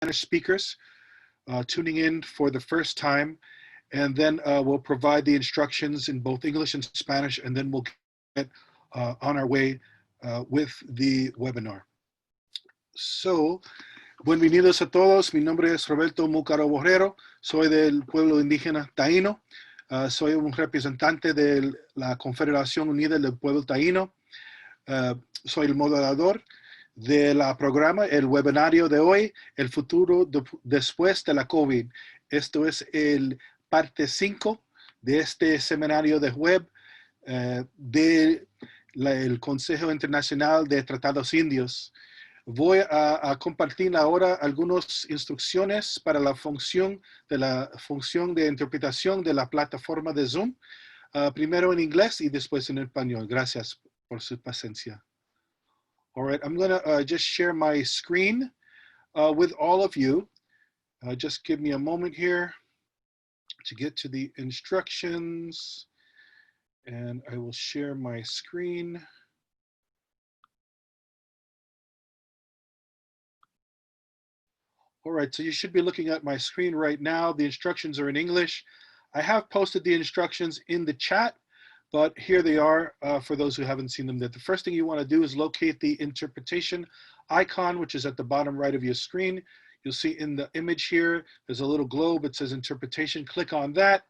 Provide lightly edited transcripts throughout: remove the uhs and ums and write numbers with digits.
Spanish speakers tuning in for the first time, and then we'll provide the instructions in both English and Spanish, and then we'll get on our way with the webinar. So, bienvenidos a todos. Mi nombre es Roberto Múcaro Borrero. Soy del pueblo indígena Taino. Soy un representante de la Confederación Unida del Pueblo Taino. Soy el moderador del programa, el webinario de hoy, el futuro después de la COVID. Esto es el parte 5 de este seminario de web del Consejo Internacional de Tratados Indios. Voy a compartir ahora algunas instrucciones para la función de interpretación de la plataforma de Zoom. Primero en inglés y después en español. Gracias por su paciencia. All right, I'm going to just share my screen with all of you. Just give me a moment here to get to the instructions, and I will share my screen. All right, so you should be looking at my screen right now. The instructions are in English. I have posted the instructions in the chat, but here they are for those who haven't seen them. That the first thing you want to do is locate the interpretation icon, which is at the bottom right of your screen. You'll see in the image here, there's a little globe. It says interpretation. Click on that.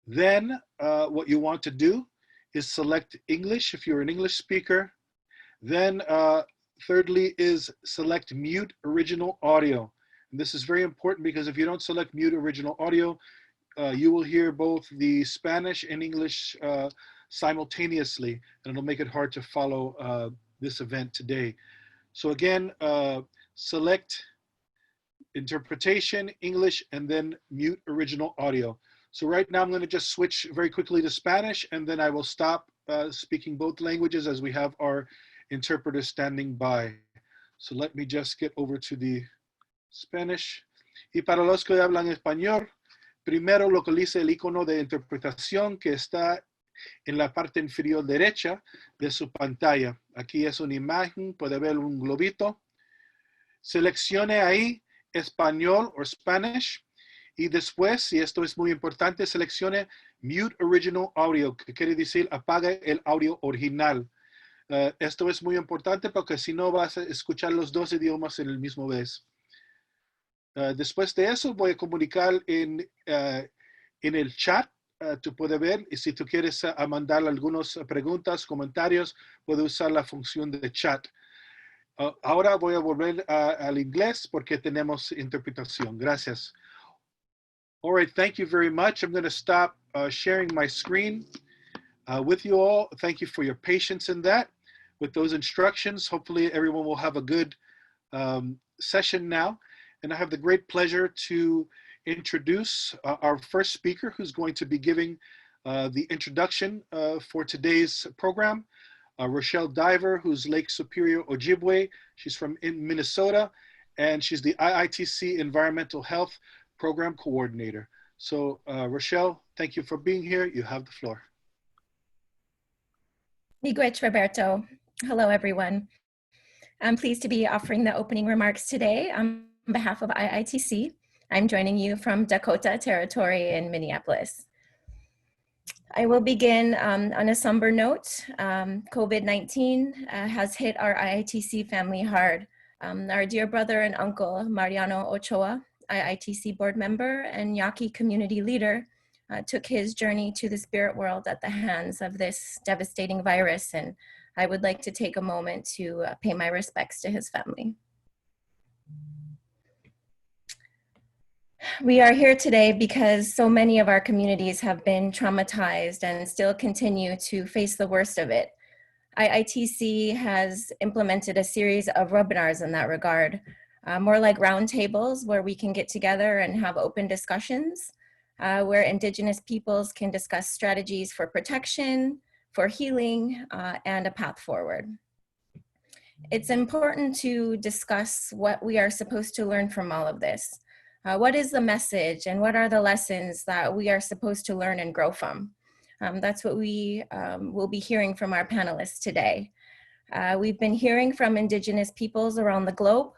Then what you want to do is select English if you're an English speaker. Then thirdly is select mute original audio. And this is very important because if you don't select mute original audio, you will hear both the Spanish and English simultaneously, and it'll make it hard to follow this event today. So again, select interpretation, English, and then mute original audio. So right now I'm going to just switch very quickly to Spanish, and then I will stop speaking both languages as we have our interpreter standing by. So let me just get over to the Spanish. Y para los que hablan español, primero localice el icono de interpretación que está en la parte inferior derecha de su pantalla. Aquí es una imagen, puede ver un globito. Seleccione ahí español o Spanish. Y después, y esto es muy importante, seleccione Mute Original Audio, que quiere decir apague el audio original. Esto es muy importante porque si no vas a escuchar los dos idiomas en el mismo vez. Después de eso voy a comunicar en el chat. Tú puedes ver, y si tú quieres mandar algunas preguntas, comentarios, puedes usar la función de chat. Ahora voy a volver al inglés porque tenemos interpretación. Gracias. All right, thank you very much. I'm going to stop sharing my screen with you all. Thank you for your patience in that. With those instructions, hopefully everyone will have a good session now. And I have the great pleasure to introduce our first speaker who's going to be giving the introduction for today's program. Rochelle Diver, who's Lake Superior Ojibwe. She's from Minnesota, and she's the IITC Environmental Health Program Coordinator. So Rochelle, thank you for being here. You have the floor. Miigwech, Roberto. Hello, everyone. I'm pleased to be offering the opening remarks today on behalf of IITC. I'm joining you from Dakota Territory in Minneapolis. I will begin on a somber note. COVID-19 has hit our IITC family hard. Our dear brother and uncle, Mariano Ochoa, IITC board member and Yaqui community leader, took his journey to the spirit world at the hands of this devastating virus, and I would like to take a moment to pay my respects to his family. We are here today because so many of our communities have been traumatized and still continue to face the worst of it. IITC has implemented a series of webinars in that regard, more like roundtables where we can get together and have open discussions, where Indigenous peoples can discuss strategies for protection, for healing, and a path forward. It's important to discuss what we are supposed to learn from all of this. What is the message and what are the lessons that we are supposed to learn and grow from? That's what we will be hearing from our panelists today. We've been hearing from Indigenous peoples around the globe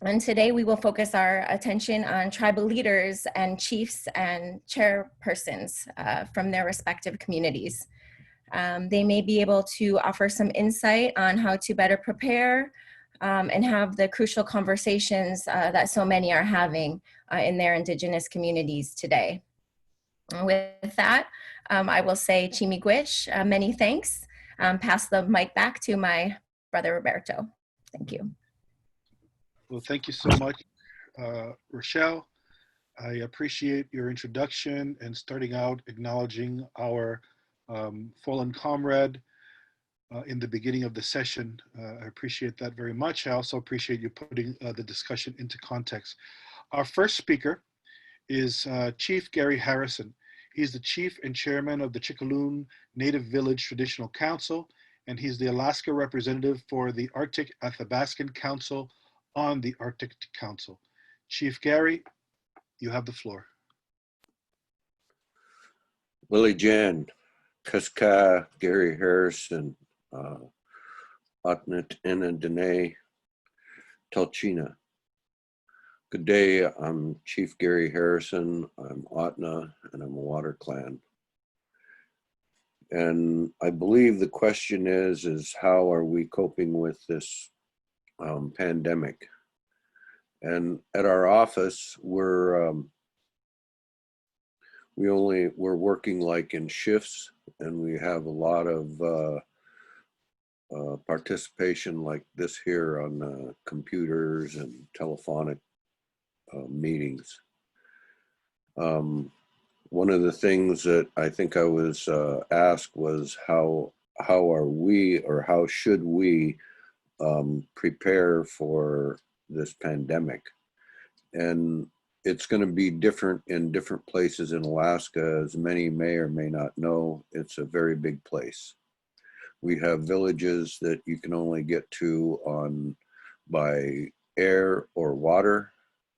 And today we will focus our attention on tribal leaders and chiefs and chairpersons from their respective communities. They may be able to offer some insight on how to better prepare and have the crucial conversations that so many are having in their Indigenous communities today. With that, I will say Chimigwish, many thanks. Pass the mic back to my brother Roberto. Thank you. Well, thank you so much, Rochelle. I appreciate your introduction and starting out acknowledging our fallen comrade in the beginning of the session. I appreciate that very much. I also appreciate you putting the discussion into context. Our first speaker is Chief Gary Harrison. He's the chief and chairman of the Chickaloon Native Village Traditional Council, and he's the Alaska representative for the Arctic Athabascan Council on the Arctic Council. Chief Gary, you have the floor. Willie Jan, Kaska, Gary Harrison, Otnit Ina Dehe, Talchina. Good day, I'm Chief Gary Harrison, I'm Otna, and I'm a Water Clan. And I believe the question is how are we coping with this pandemic? And at our office, we're working like in shifts, and we have a lot of participation like this here on computers and telephonic meetings. One of the things that I think I was asked was how are we, or how should we prepare for this pandemic? And it's going to be different in different places in Alaska. As many may or may not know, it's a very big place. We have villages that you can only get to by air or water.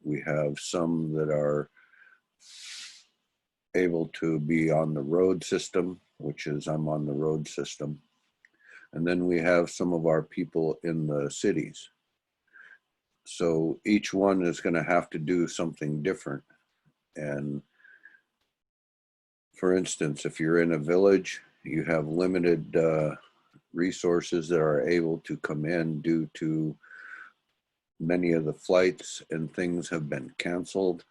We have some that are able to be on the road system, which is I'm on the road system. And then we have some of our people in the cities. So each one is going to have to do something different. And for instance, if you're in a village, you have limited resources that are able to come in due to many of the flights and things have been canceled.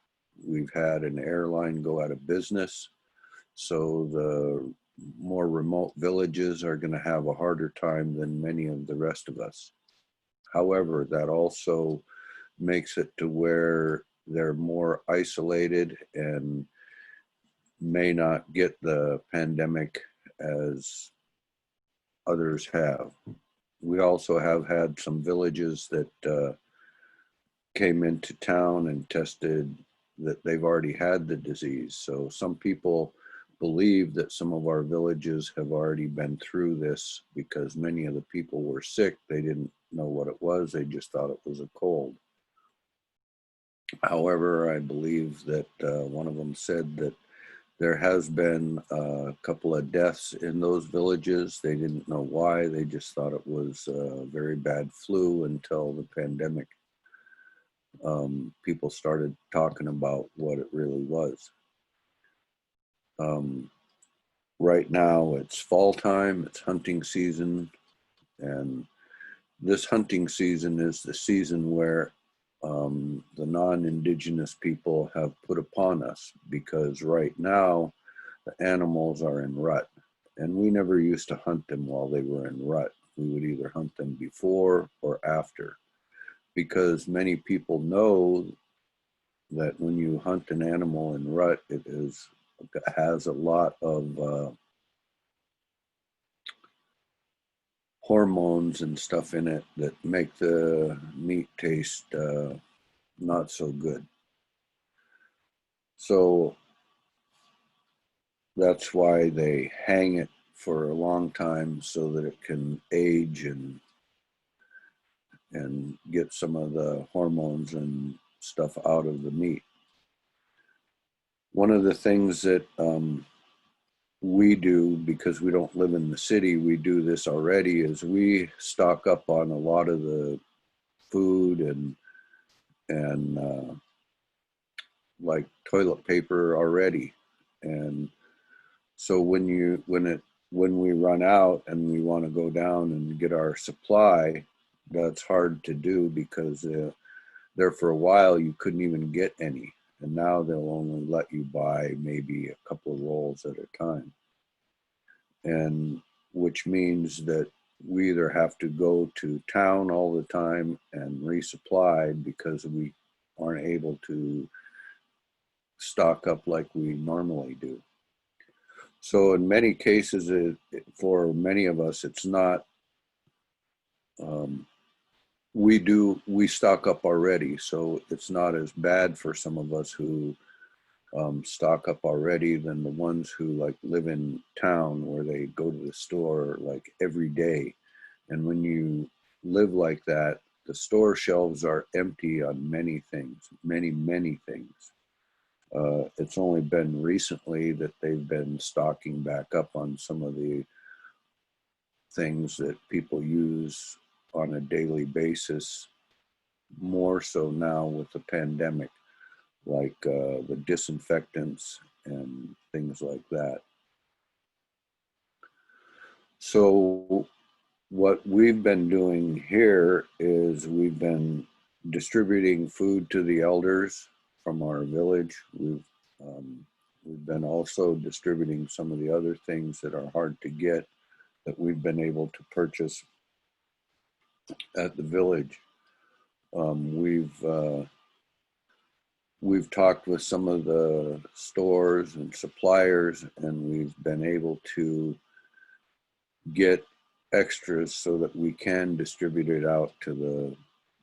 We've had an airline go out of business. So the more remote villages are going to have a harder time than many of the rest of us. However, that also makes it to where they're more isolated and may not get the pandemic as others have. We also have had some villages that came into town and tested that they've already had the disease. So some people believe that some of our villages have already been through this because many of the people were sick. They didn't know what it was. They just thought it was a cold. However, I believe that one of them said that there has been a couple of deaths in those villages. They didn't know why. They just thought it was a very bad flu until the pandemic. People started talking about what it really was. Right now it's fall time, it's hunting season, and this hunting season is the season where the non-Indigenous people have put upon us, because right now the animals are in rut, and we never used to hunt them while they were in rut. We would either hunt them before or after, because many people know that when you hunt an animal in rut, it has a lot of hormones and stuff in it that make the meat taste not so good. So that's why they hang it for a long time, so that it can age and get some of the hormones and stuff out of the meat. One of the things that we do, because we don't live in the city, we do this already, is we stock up on a lot of the food and and like toilet paper already. And so when we run out and we want to go down and get our supply, that's hard to do because there for a while you couldn't even get any, and now they'll only let you buy maybe a couple of rolls at a time, and which means that we either have to go to town all the time and resupply because we aren't able to stock up like we normally do. So in many cases, for many of us, it's not, we stock up already. So it's not as bad for some of us who stock up already than the ones who like live in town where they go to the store like every day. And when you live like that, the store shelves are empty on many things, many things. It's only been recently that they've been stocking back up on some of the things that people use on a daily basis, more so now with the pandemic, like the disinfectants and things like that. So what we've been doing here is we've been distributing food to the elders from our village. We've been also distributing some of the other things that are hard to get that we've been able to purchase at the village. We've talked with some of the stores and suppliers, and we've been able to get extras so that we can distribute it out to the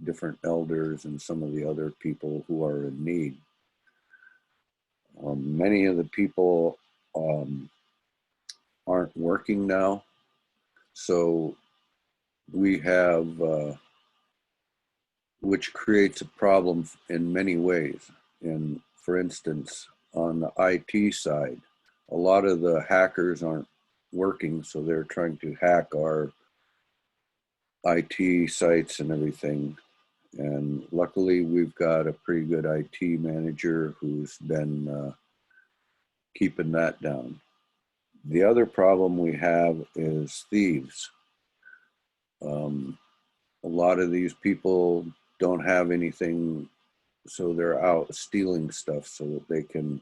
different elders and some of the other people who are in need. Many of the people aren't working now, so we have, which creates a problem in many ways. And for instance, on the IT side, a lot of the hackers aren't working, so they're trying to hack our IT sites and everything. And luckily, we've got a pretty good IT manager who's been keeping that down. The other problem we have is thieves. A lot of these people don't have anything, so they're out stealing stuff so that they can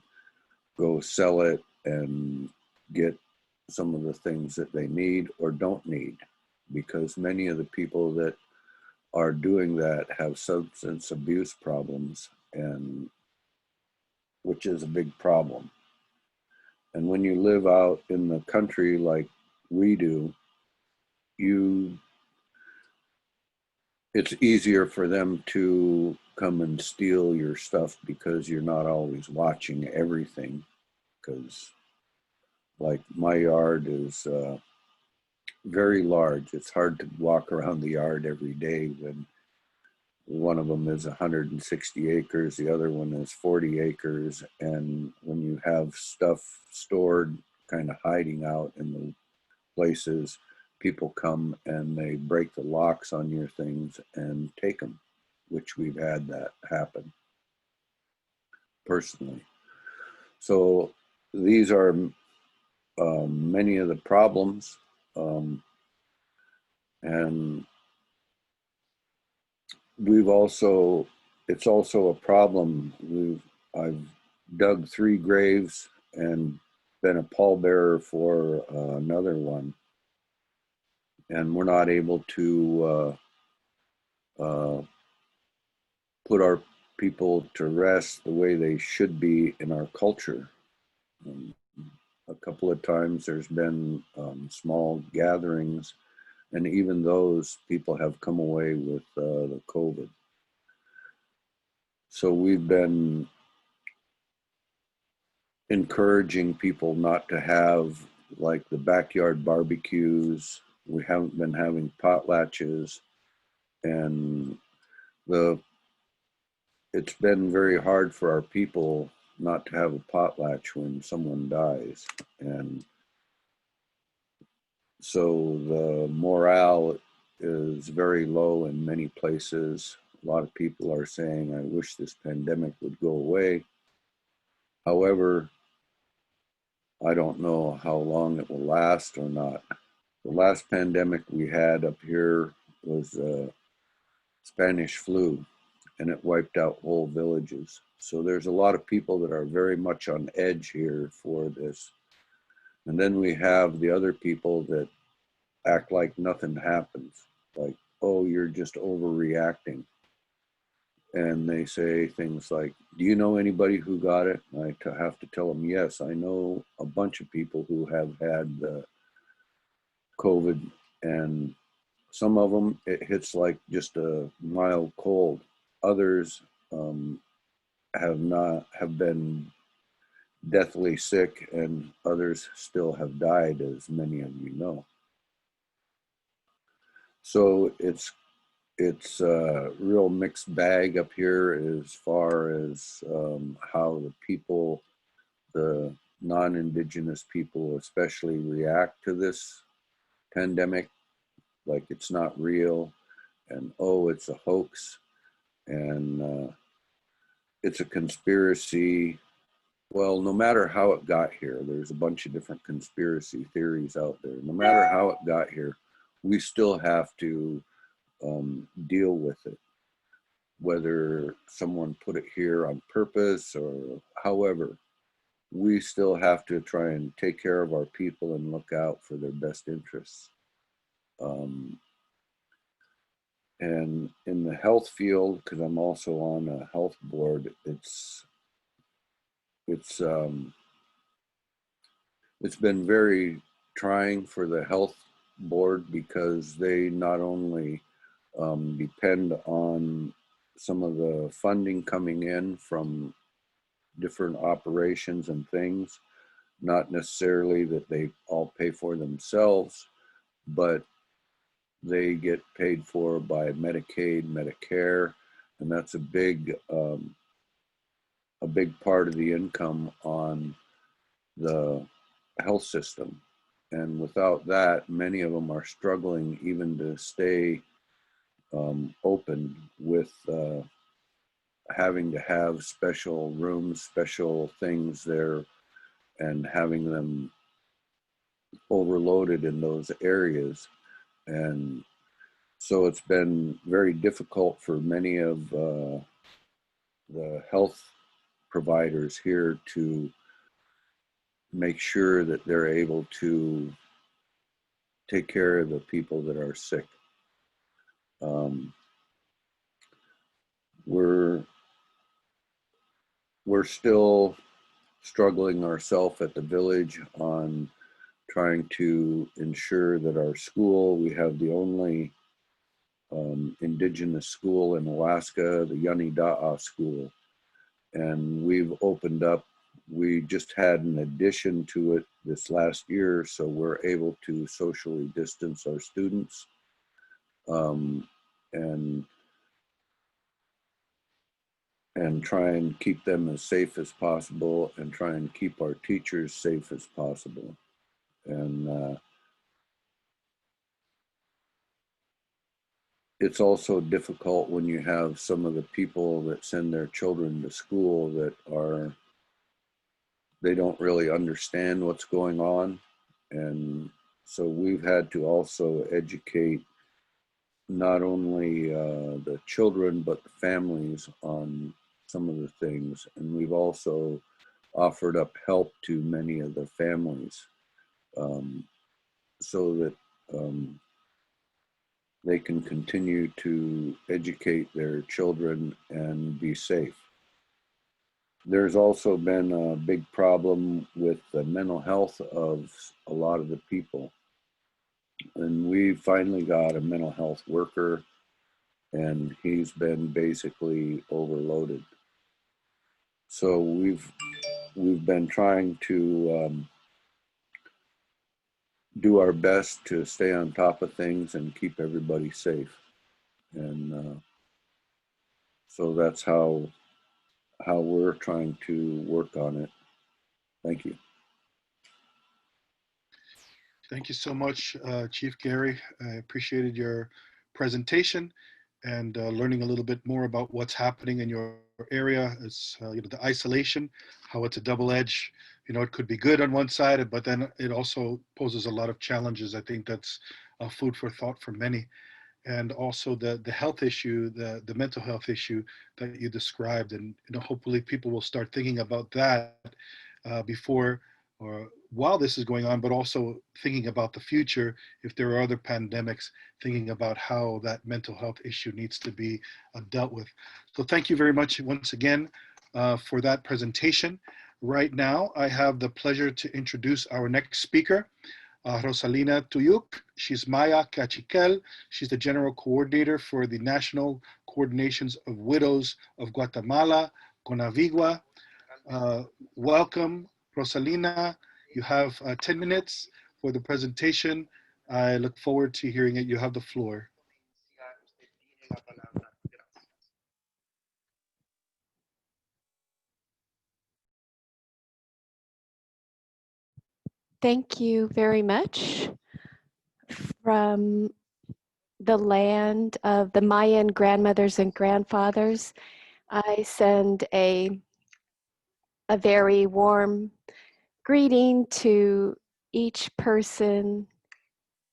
go sell it and get some of the things that they need or don't need, because many of the people that are doing that have substance abuse problems, and which is a big problem. And when you live out in the country like we do, it's easier for them to come and steal your stuff because you're not always watching everything. Because like my yard is very large. It's hard to walk around the yard every day when one of them is 160 acres, the other one is 40 acres. And when you have stuff stored, kind of hiding out in the places, people come and they break the locks on your things and take them, which we've had that happen personally. So these are many of the problems, and it's also a problem. I've dug 3 graves and been a pallbearer for another one, and we're not able to put our people to rest the way they should be in our culture. A couple of times there's been small gatherings, and even those people have come away with the COVID. So we've been encouraging people not to have like the backyard barbecues. We haven't been having potlatches, and it's been very hard for our people not to have a potlatch when someone dies. And so the morale is very low in many places. A lot of people are saying, I wish this pandemic would go away. However, I don't know how long it will last or not. The last pandemic we had up here was Spanish flu, and it wiped out whole villages. So there's a lot of people that are very much on edge here for this. And then we have the other people that act like nothing happens, like, oh, you're just overreacting. And they say things like, do you know anybody who got it? And I have to tell them, yes, I know a bunch of people who have had COVID, and some of them, it hits like just a mild cold. Others have been deathly sick, and others still have died, as many of you know. So it's a real mixed bag up here as far as how the people, the non-Indigenous people especially, react to this pandemic. Like it's not real, and oh, it's a hoax, and it's a conspiracy. Well, no matter how it got here, there's a bunch of different conspiracy theories out there. No matter how it got here, we still have to deal with it. Whether someone put it here on purpose or however, we still have to try and take care of our people and look out for their best interests. And in the health field, because I'm also on a health board, it's been very trying for the health board, because they not only depend on some of the funding coming in from different operations and things, not necessarily that they all pay for themselves, but they get paid for by Medicaid, Medicare, and that's a big part of the income on the health system. And without that, many of them are struggling even to stay open, with having to have special rooms, special things there, and having them overloaded in those areas. And so it's been very difficult for many of the health providers here to make sure that they're able to take care of the people that are sick. We're still struggling ourselves at the village on trying to ensure that our school, we have the only Indigenous school in Alaska, the Yanida'a school, and we've opened up. We just had an addition to it this last year, so we're able to socially distance our students and try and keep them as safe as possible, and try and keep our teachers safe as possible. And it's also difficult when you have some of the people that send their children to school that they don't really understand what's going on. And so we've had to also educate not only the children, but the families on some of the things. And we've also offered up help to many of the families so that they can continue to educate their children and be safe. There's also been a big problem with the mental health of a lot of the people. And we finally got a mental health worker, and he's been basically overloaded. So we've been trying to do our best to stay on top of things and keep everybody safe. And so that's how we're trying to work on it. Thank you. Thank you so much, Chief Gary. I appreciated your presentation. and learning a little bit more about what's happening in your area. It's the isolation, how it's a double edge. It could be good on one side, but then it also poses a lot of challenges. I think that's food for thought for many. And also the health issue, the mental health issue that you described. And hopefully people will start thinking about that before or while this is going on, but also thinking about the future if there are other pandemics, thinking about how that mental health issue needs to be dealt with. So thank you very much once again for that presentation. Right now, I have the pleasure to introduce our next speaker, Rosalina Tuyuk. She's Maya Cakchiquel. She's the General Coordinator for the National Coordinations of Widows of Guatemala, CONAVIGUA. Welcome, Rosalina. You have 10 minutes for the presentation. I look forward to hearing it. You have the floor. Thank you very much. From the land of the Mayan grandmothers and grandfathers, I send a very warm greeting to each person,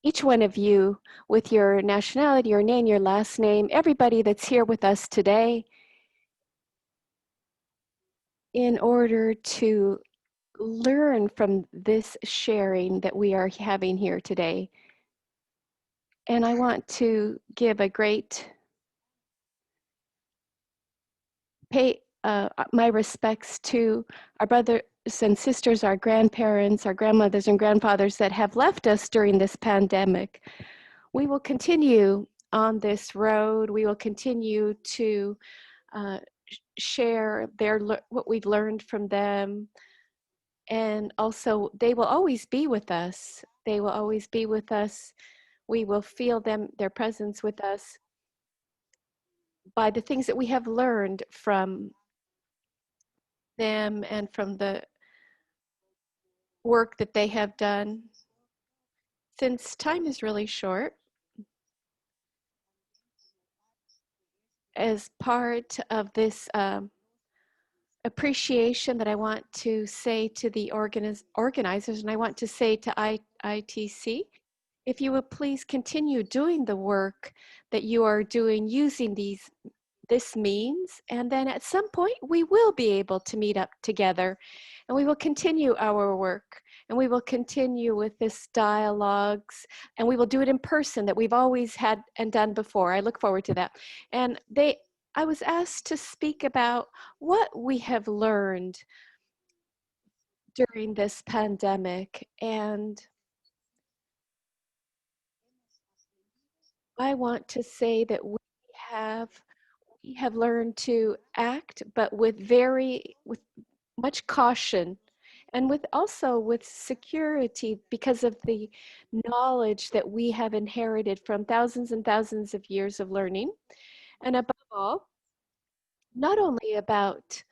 each one of you, with your nationality, your name, your last name, everybody that's here with us today, in order to learn from this sharing that we are having here today. And I want to give a great pay my respects to our brothers and sisters, our grandparents, our grandmothers and grandfathers that have left us during this pandemic. We will continue on this road. We will continue to share what we've learned from them. And also, they will always be with us. They will always be with us. We will feel their presence with us by the things that we have learned from them and from the work that they have done. Since time is really short, as part of this appreciation that I want to say to the organizers, and I want to say to IITC, if you would please continue doing the work that you are doing using this means, and then at some point we will be able to meet up together and we will continue our work and we will continue with this dialogues and we will do it in person that we've always had and done before. I look forward to that. And I was asked to speak about what we have learned during this pandemic, and I want to say that we have learned to act, but with much caution and also with security because of the knowledge that we have inherited from thousands and thousands of years of learning. And above all, not only about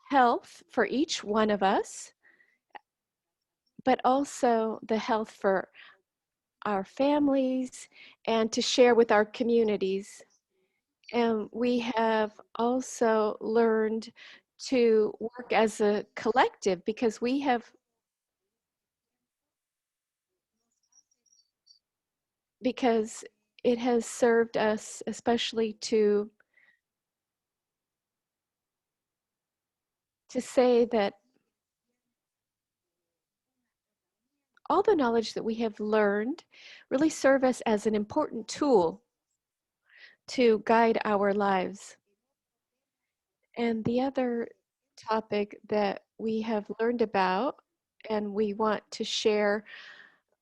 health for each one of us, but also the health for our families and to share with our communities. And we have also learned to work as a collective because it has served us especially to say that all the knowledge that we have learned really serve us as an important tool to guide our lives. And the other topic that we have learned about and we want to share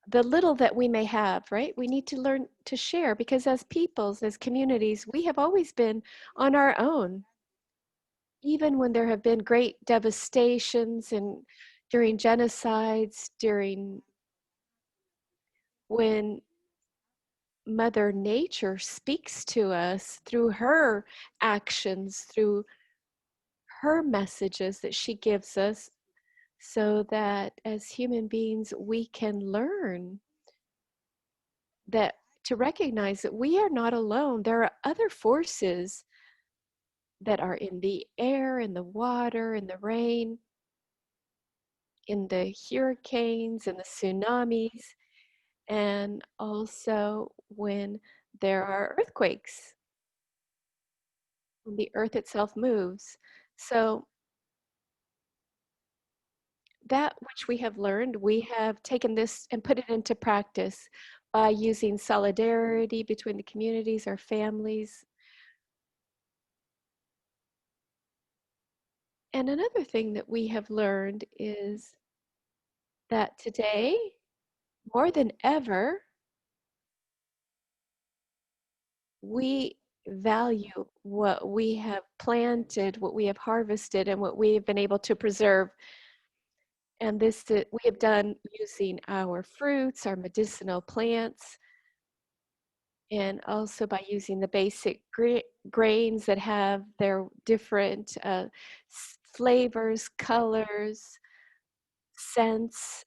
the little that we may have, right? We need to learn to share because as peoples, as communities, we have always been on our own. Even when there have been great devastations and during genocides, when Mother Nature speaks to us through her actions, through her messages that she gives us, so that as human beings, we can learn that to recognize that we are not alone. There are other forces that are in the air, in the water, in the rain, in the hurricanes and the tsunamis, and also when there are earthquakes, when the earth itself moves. So that which we have learned, we have taken this and put it into practice by using solidarity between the communities, our families. And another thing that we have learned is that today, more than ever, we value what we have planted, what we have harvested, and what we have been able to preserve. And this we have done using our fruits, our medicinal plants, and also by using the basic grains that have their different flavors, colors, scents.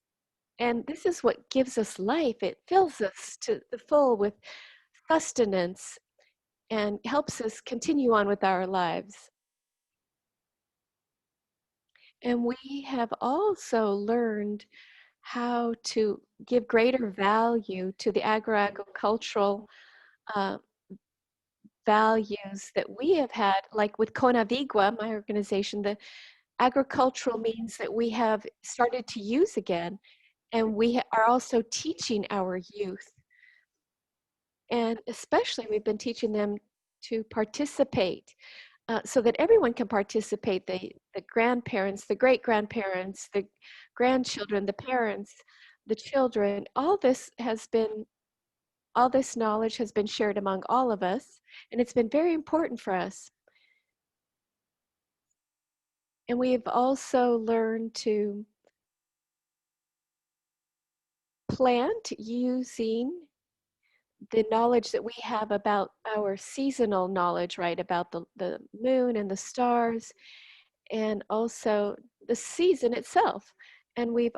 And this is what gives us life. It fills us to the full with sustenance and helps us continue on with our lives. And we have also learned how to give greater value to the agricultural values that we have had, like with CONAVIGUA, my organization. The agricultural means that we have started to use again, and we are also teaching our youth. And especially we've been teaching them to participate so that everyone can participate, the grandparents, the great-grandparents, the grandchildren, the parents, the children. All this knowledge has been shared among all of us, and it's been very important for us. And we have also learned to plant using the knowledge that we have about our seasonal knowledge, right? About the moon and the stars, and also the season itself. And we've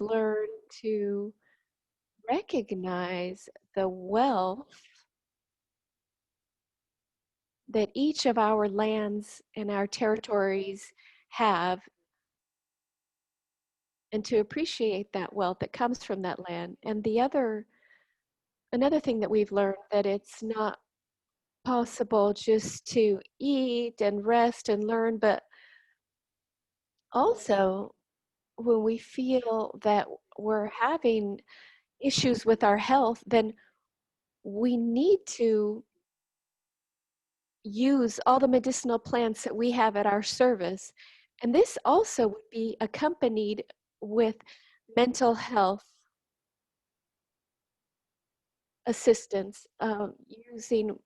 learned to recognize the wealth that each of our lands and our territories have, and to appreciate that wealth that comes from that land. And another thing that we've learned, that it's not possible just to eat and rest and learn, but also when we feel that we're having issues with our health, then we need to use all the medicinal plants that we have at our service. And this also would be accompanied with mental health assistance, using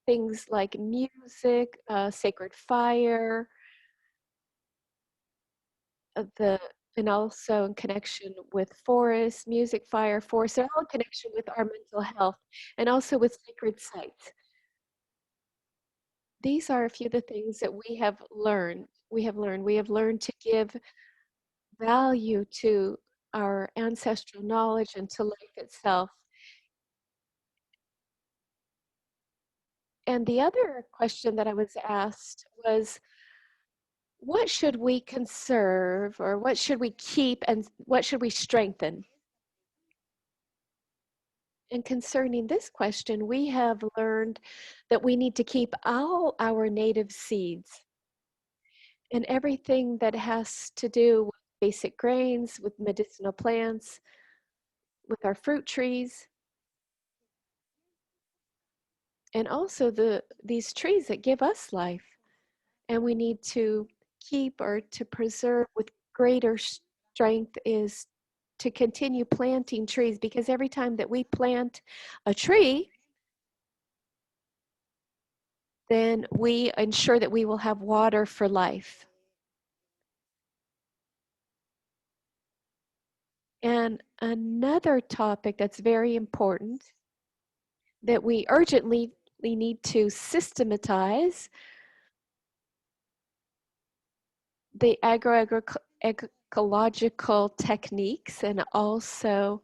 things like music, sacred fire, and also in connection with forest, music, fire, forest. They're all in connection with our mental health, and also with sacred sites. These are a few of the things that we have learned. We have learned to give value to our ancestral knowledge and to life itself. And the other question that I was asked was, what should we conserve, or what should we keep, and what should we strengthen? And concerning this question, we have learned that we need to keep all our native seeds and everything that has to do with basic grains, with medicinal plants, with our fruit trees, and also these trees that give us life. And we need to keep, or to preserve with greater strength, is to continue planting trees, because every time that we plant a tree, then we ensure that we will have water for life. And another topic that's very important, that we urgently need to systematize, the agroecological techniques, and also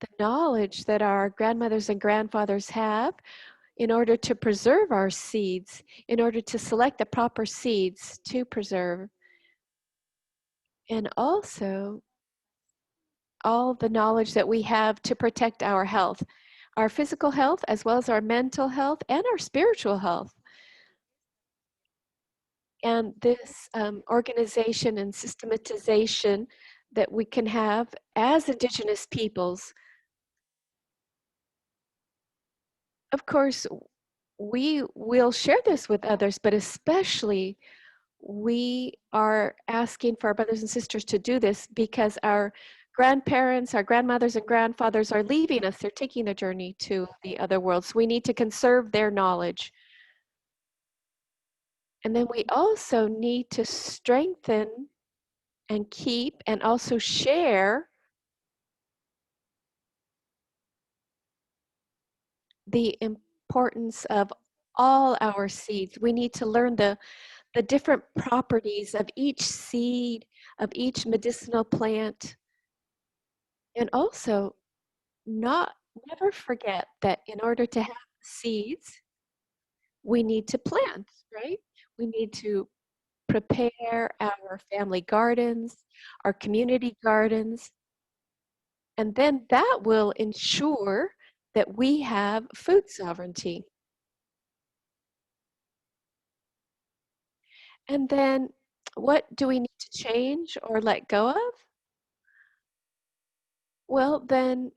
the knowledge that our grandmothers and grandfathers have in order to preserve our seeds, in order to select the proper seeds to preserve. And also all the knowledge that we have to protect our health, our physical health, as well as our mental health and our spiritual health. And this organization and systematization that we can have as Indigenous peoples, of course, we will share this with others, but especially we are asking for our brothers and sisters to do this because our grandparents, our grandmothers and grandfathers are leaving us. They're taking their journey to the other worlds. We need to conserve their knowledge. And then we also need to strengthen and keep and also share the importance of all our seeds. We need to learn the different properties of each seed, of each medicinal plant. And also never forget that in order to have seeds, we need to plant, right? We need to prepare our family gardens, our community gardens, and then that will ensure that we have food sovereignty. And then what do we need to change or let go of? Well, then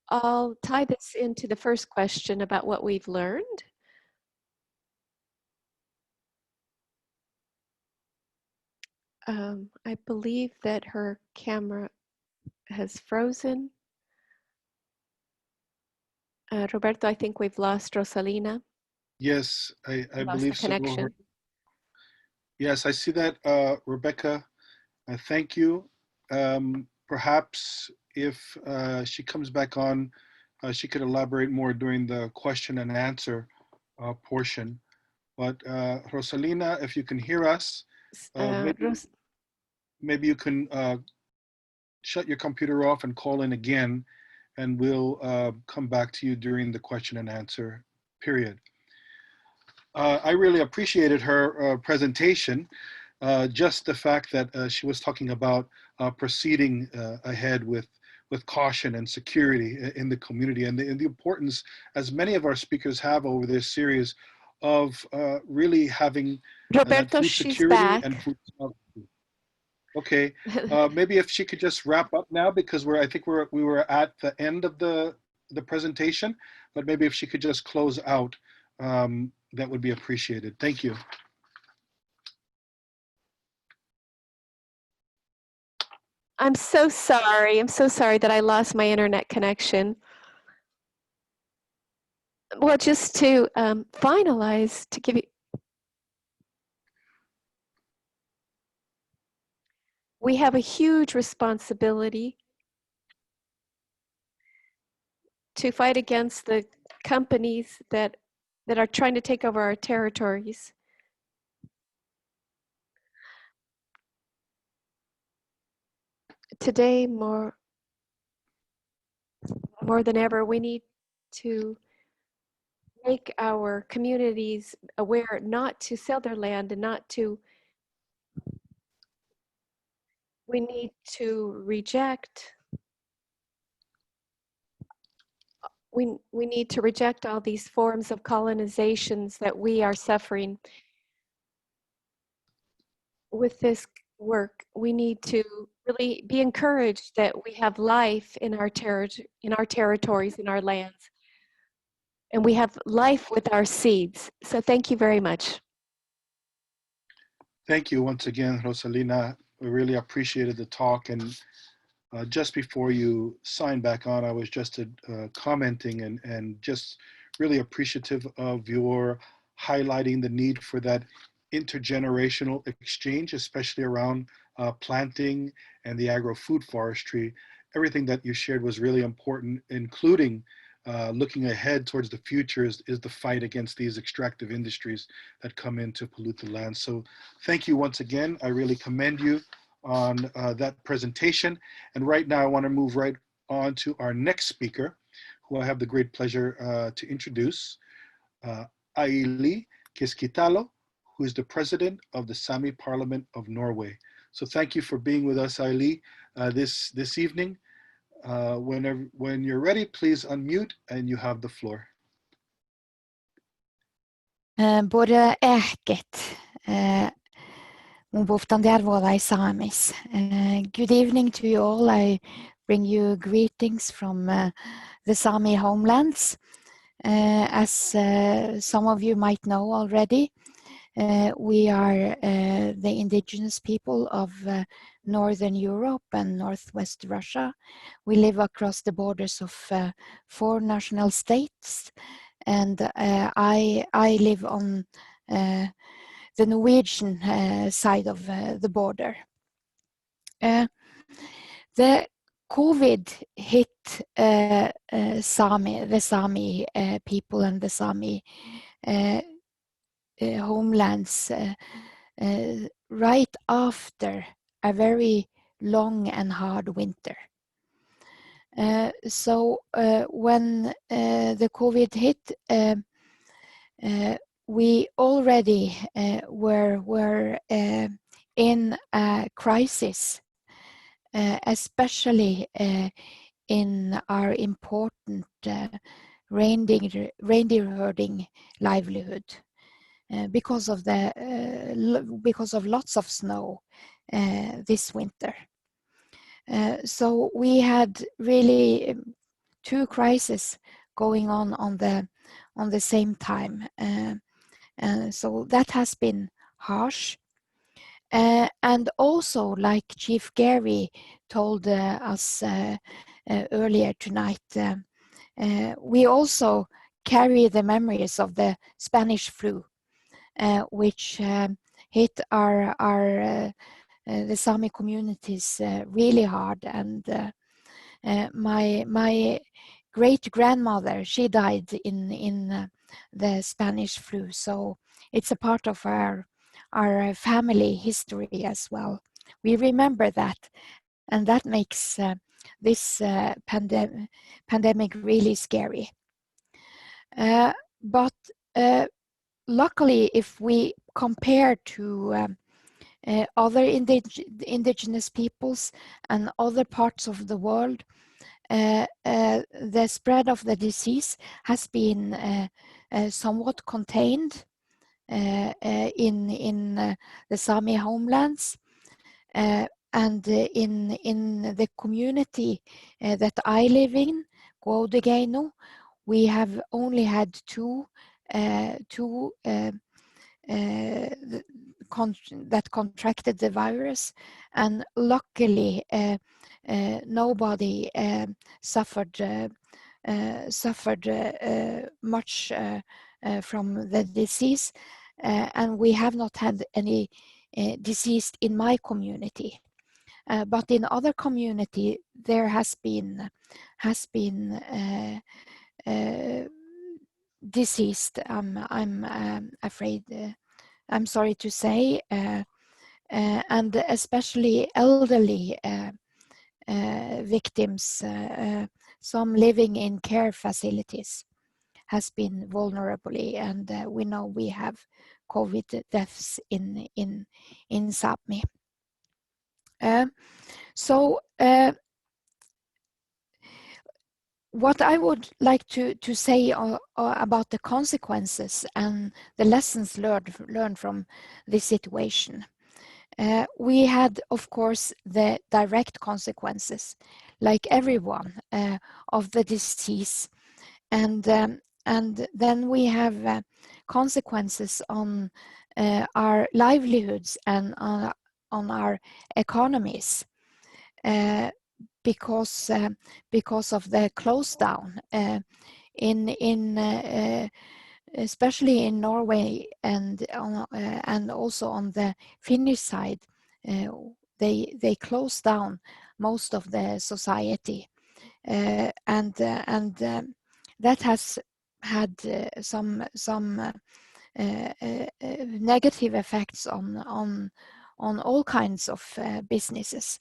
I'll tie this into the first question about what we've learned. I believe that her camera has frozen. Roberto, I think we've lost Rosalina. Yes, I Lost believe the so. connection. Yes, I see that, Rebecca. Thank you. Perhaps if she comes back on, she could elaborate more during the question and answer portion. But Rosalina, if you can hear us, maybe you can shut your computer off and call in again, and we'll come back to you during the question and answer period. I really appreciated her presentation. Just the fact that she was talking about proceeding ahead with caution and security in the community, and the importance, as many of our speakers have over this series, of really having that Roberto, food she's security back. and food sovereignty. Okay, maybe if she could just wrap up now, because I think we were at the end of the presentation, but maybe if she could just close out, that would be appreciated. Thank you. I'm so sorry. I'm so sorry that I lost my internet connection. Well, just to finalize, to give you, we have a huge responsibility to fight against the companies that are trying to take over our territories. Today, more than ever, we need to make our communities aware not to sell their land and not to, we need to reject, we need to reject all these forms of colonizations that we are suffering. With this work, we need to really be encouraged that we have life in our territories, in our lands, and we have life with our seeds. So thank you very much. Thank you once again, Rosalina. We really appreciated the talk. And just before you sign back on, I was just commenting and just really appreciative of your highlighting the need for that intergenerational exchange, especially around planting and the agro-food forestry. Everything that you shared was really important, including looking ahead towards the future is the fight against these extractive industries that come in to pollute the land. So thank you once again. I really commend you on that presentation. And right now I want to move right on to our next speaker, who I have the great pleasure to introduce, Aili Keskitalo, who is the president of the Sami Parliament of Norway. So thank you for being with us, Aili, this evening. When you're ready, please unmute and you have the floor. Både äket Mubuftandiarvola Samis. Good evening to you all. I bring you greetings from the Sami homelands. As some of you might know already, we are the indigenous people of Northern Europe and Northwest Russia. We live across the borders of 4 national states, and I live on the Norwegian side of the border. The COVID hit the Sami people and the Sami homelands right after a very long and hard winter. So when the COVID hit, we already were in a crisis, especially in our important reindeer herding livelihood, because of lots of snow this winter. So we had really 2 crises going on the same time. So that has been harsh. And also, like Chief Gary told us earlier tonight, we also carry the memories of the Spanish flu, which hit the Sami communities really hard. And my great-grandmother, she died in the Spanish flu. So it's a part of our family history as well. We remember that, and that makes this pandemic really scary. But luckily, if we compare to other indigenous peoples and other parts of the world, the spread of the disease has been somewhat contained in the Sami homelands, and in the community that I live in, Guatemala, we have only had two that contracted the virus, and luckily nobody suffered much from the disease, and we have not had any disease in my community. But in other community, there has been deceased. I'm afraid. I'm sorry to say, and especially elderly victims, some living in care facilities, has been vulnerably, and we know we have COVID deaths in Sami. So what I would like to say about the consequences and the lessons learned from this situation. We had, of course, the direct consequences, like everyone, of the disease, and then we have consequences on our livelihoods and on our economies, because of the close down especially in Norway and also on the Finnish side. They closed down most of the society, and that has had some negative effects on all kinds of businesses.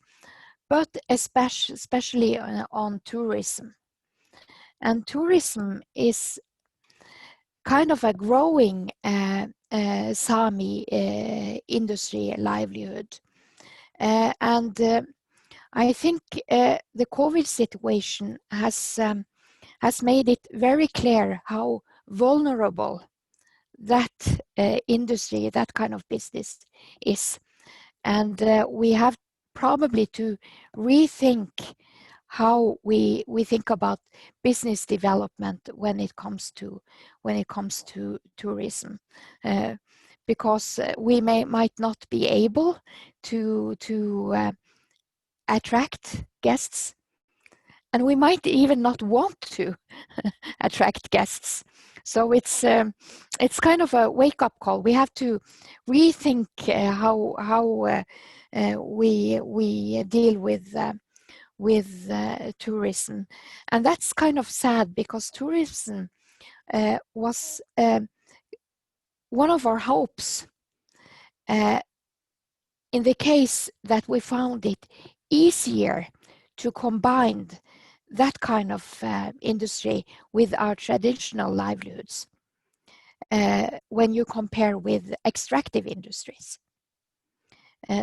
but especially on tourism. And tourism is kind of a growing Sami industry livelihood. I think the COVID situation has made it very clear how vulnerable that industry, that kind of business is. And we have probably to rethink how we think about business development when it comes to tourism, because we might not be able to attract guests, and we might even not want to attract guests. So it's kind of a wake-up call. We have to rethink how we deal with tourism, and that's kind of sad, because tourism was one of our hopes in the case that we found it easier to combine that kind of industry with our traditional livelihoods when you compare with extractive industries.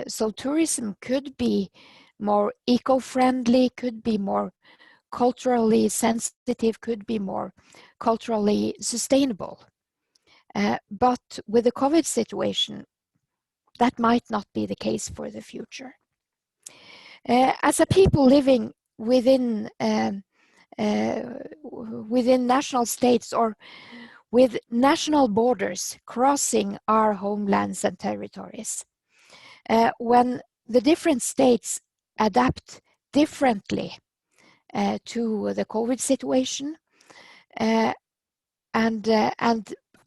So tourism could be more eco-friendly, could be more culturally sensitive, could be more culturally sustainable. But with the COVID situation, that might not be the case for the future. As a people living within national states or with national borders crossing our homelands and territories, when the different states adapt differently to the COVID situation, and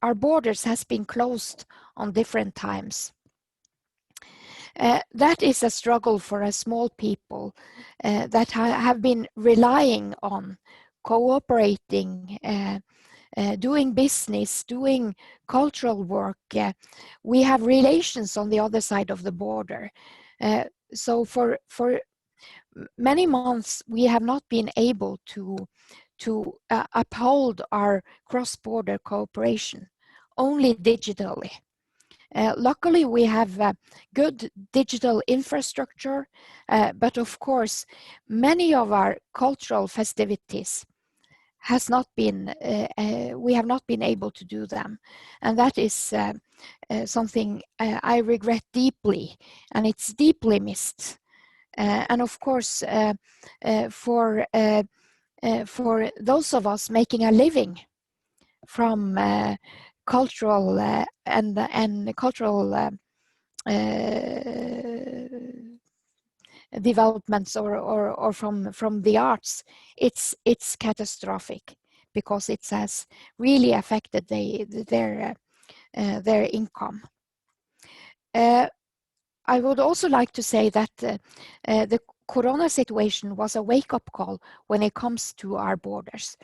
our borders has been closed on different times. That is a struggle for a small people that have been relying on cooperating, doing business, doing cultural work. We have relations on the other side of the border. So for many months, we have not been able to uphold our cross-border cooperation, only digitally. Luckily, we have good digital infrastructure, but of course, many of our cultural festivities has not been, we have not been able to do them. And that is something I regret deeply, and it's deeply missed. And of course, for those of us making a living from cultural and cultural developments or from the arts, it's catastrophic, because it has really affected their income. I would also like to say that the Corona situation was a wake-up call when it comes to our borders,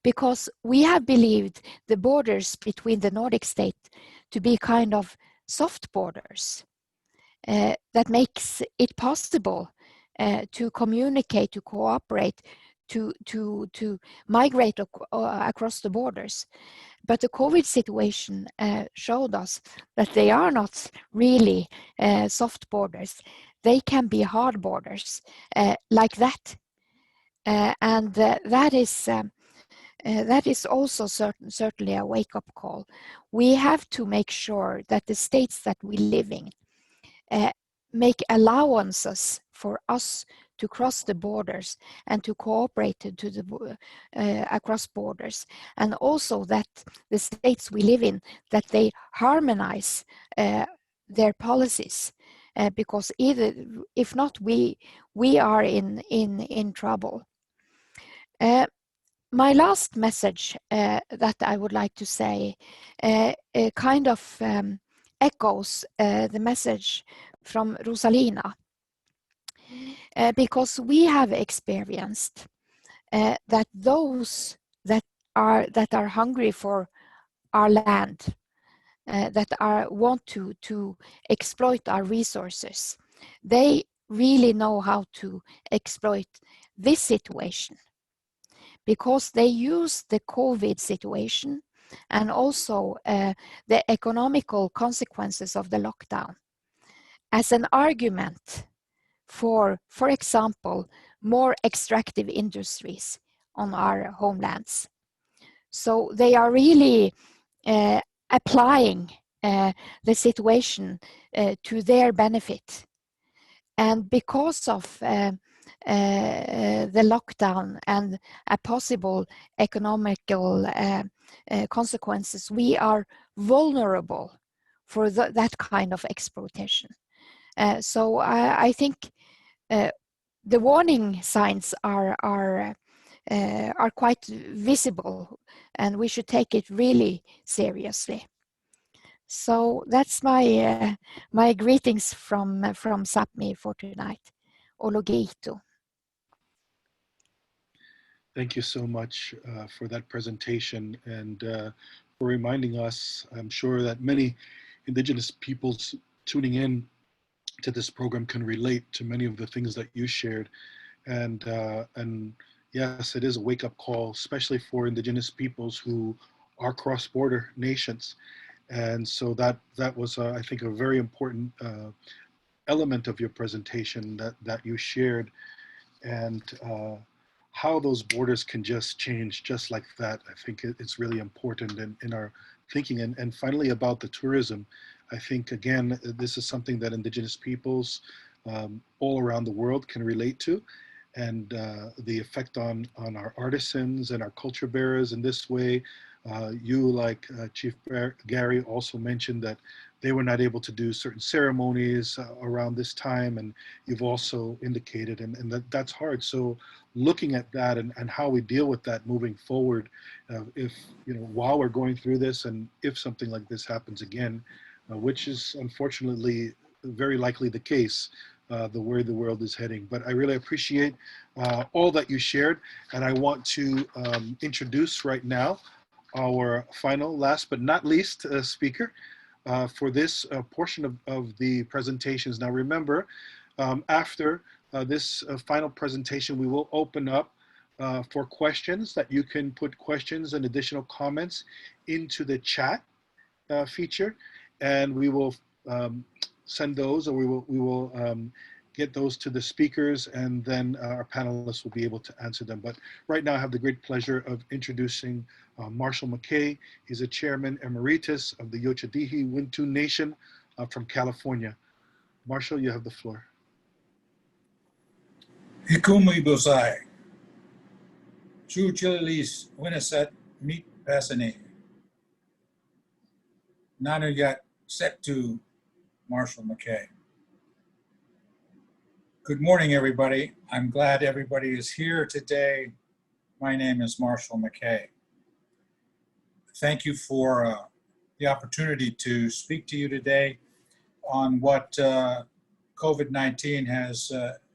because we have believed the borders between the Nordic states to be kind of soft borders that makes it possible to communicate, to cooperate, to migrate across the borders. But the COVID situation showed us that they are not really soft borders. They can be hard borders like that. And that is also certainly a wake-up call. We have to make sure that the states that we live in make allowances for us to cross the borders and to cooperate to the across borders, and also that the states we live in, that they harmonize their policies, because if not, we are in trouble. My last message that I would like to say kind of echoes the message from Rosalina, because we have experienced that those that are hungry for our land, that want to exploit our resources, they really know how to exploit this situation, because they use the COVID situation and also the economical consequences of the lockdown as an argument for example, more extractive industries on our homelands. So they are really applying the situation to their benefit. And because of the lockdown and a possible economical consequences, we are vulnerable for that kind of exploitation. So I think the warning signs are quite visible, and we should take it really seriously. So that's my my greetings from Sapmi for tonight. Ologito. Thank you so much for that presentation and for reminding us. I'm sure that many Indigenous peoples tuning in to this program can relate to many of the things that you shared. And yes, it is a wake-up call, especially for Indigenous peoples who are cross-border nations. And so that was, I think, a very important element of your presentation that you shared, and how those borders can just change just like that. I think it's really important in our thinking. And finally, about the tourism, I think, again, this is something that Indigenous peoples all around the world can relate to, and the effect on our artisans and our culture bearers in this way. You, like Chief Gary, also mentioned that they were not able to do certain ceremonies around this time, and you've also indicated, and that's hard. So looking at that and how we deal with that moving forward, if, while we're going through this, and if something like this happens again, which is unfortunately very likely the case, the way the world is heading. But I really appreciate all that you shared, and I want to introduce right now our final, last but not least, speaker for this portion of the presentations. Now remember, after this final presentation, we will open up for questions, that you can put questions and additional comments into the chat feature, and we will send those, or we will get those to the speakers, and then our panelists will be able to answer them. But right now I have the great pleasure of introducing Marshall McKay. He's a chairman emeritus of the Yocha Dehe Wintun Nation from California. Marshall, you have the floor. Hikumi Bosai, Chu Chililis, Winniset, Meet Passane, Nanuyat Setu, Marshall McKay. Good morning, everybody. I'm glad everybody is here today. My name is Marshall McKay. Thank you for the opportunity to speak to you today on what COVID-19 has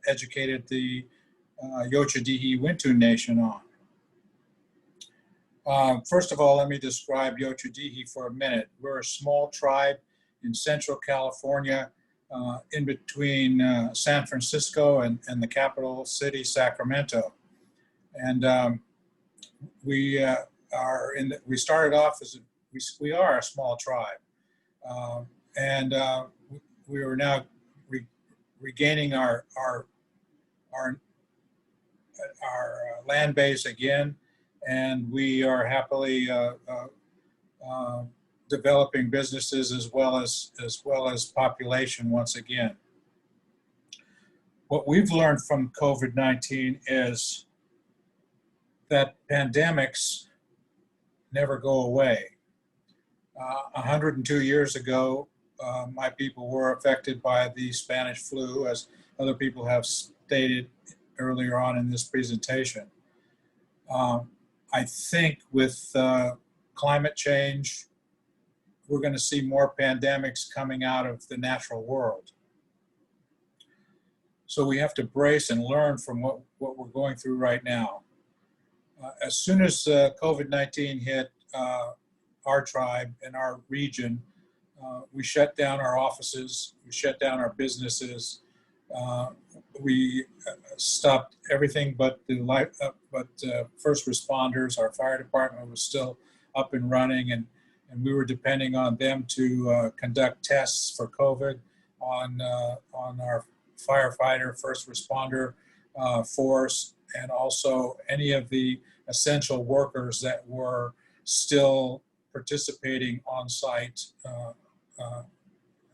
educated the Yocha Dehe Wintun Nation on. First of all, let me describe Yocha Dehe for a minute. We're a small tribe in Central California, in between San Francisco and the capital city, Sacramento. And we started off as we are a small tribe, and we are now regaining our land base again, and we are happily developing businesses as well as population once again. What we've learned from COVID-19 is that pandemics never go away. 102 years ago, my people were affected by the Spanish flu, as other people have stated earlier on in this presentation. I think with climate change, we're going to see more pandemics coming out of the natural world. So we have to brace and learn from what we're going through right now. As soon as COVID-19 hit our tribe and our region, we shut down our offices, we shut down our businesses, We stopped everything but first responders. Our fire department was still up and running, and we were depending on them to conduct tests for COVID on our firefighter, first responder force, and also any of the essential workers that were still participating on site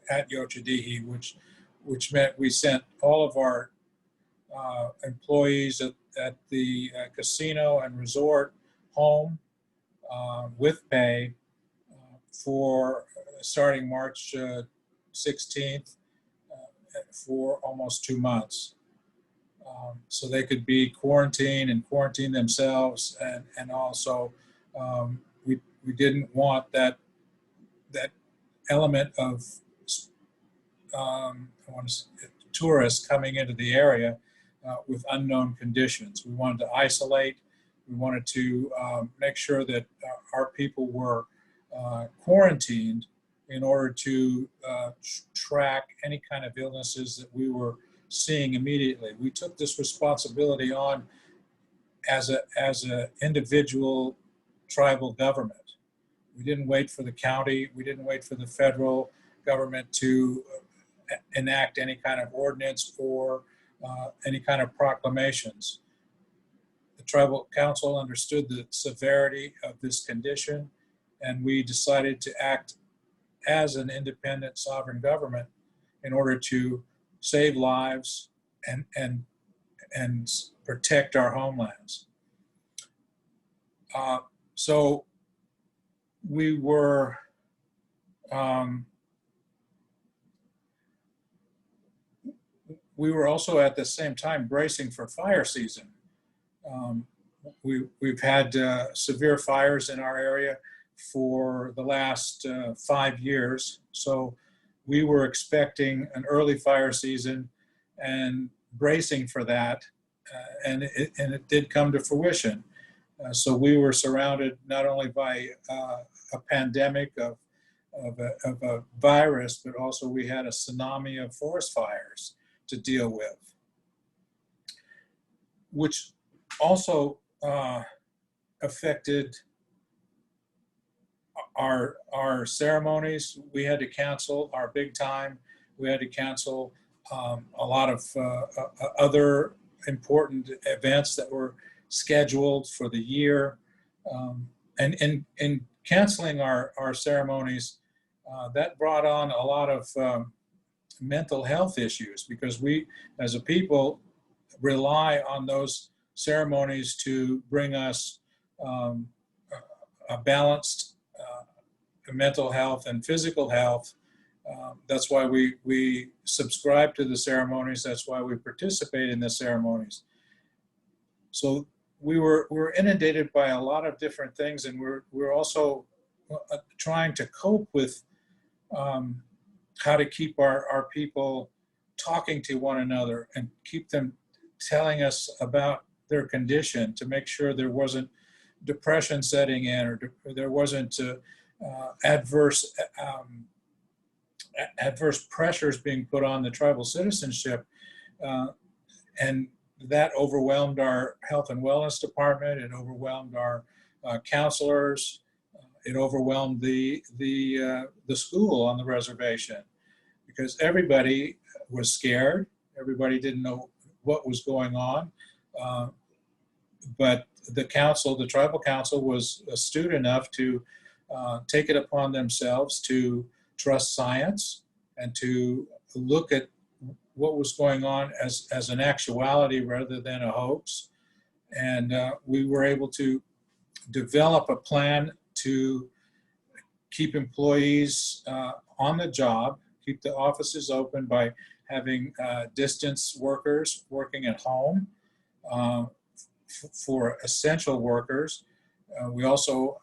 at Yocha Dehe, which meant we sent all of our employees at the casino and resort home with pay for starting March 16th for almost 2 months. So they could be quarantined and quarantine themselves, and also we didn't want that element of tourists coming into the area with unknown conditions. We wanted to isolate. We wanted to make sure that our people were quarantined in order to track any kind of illnesses that we were seeing immediately. We took this responsibility on as an individual tribal government. We didn't wait for the county. We didn't wait for the federal government to enact any kind of ordinance or any kind of proclamations. The tribal council understood the severity of this condition, and we decided to act as an independent sovereign government in order to save lives and protect our homelands. So we were also at the same time bracing for fire season. We've had severe fires in our area for the last 5 years. So we were expecting an early fire season and bracing for that, and it did come to fruition. So we were surrounded not only by a pandemic of a virus, but also we had a tsunami of forest fires to deal with, which also affected our ceremonies. We had to cancel our big time. We had to cancel a lot of other important events that were scheduled for the year. And in canceling our ceremonies, that brought on a lot of mental health issues, because we as a people rely on those ceremonies to bring us a balanced mental health and physical health. That's why we subscribe to the ceremonies. That's why we participate in the ceremonies. So we were inundated by a lot of different things, and we're also trying to cope with how to keep our people talking to one another and keep them telling us about their condition, to make sure there wasn't depression setting in, or there wasn't adverse pressures being put on the tribal citizenship. And that overwhelmed our health and wellness department. It overwhelmed our counselors. It overwhelmed the school on the reservation, because everybody was scared. Everybody didn't know what was going on. But the tribal council was astute enough to take it upon themselves to trust science and to look at what was going on as an actuality rather than a hoax. And we were able to develop a plan to keep employees on the job, keep the offices open by having distance workers working at home for essential workers. We also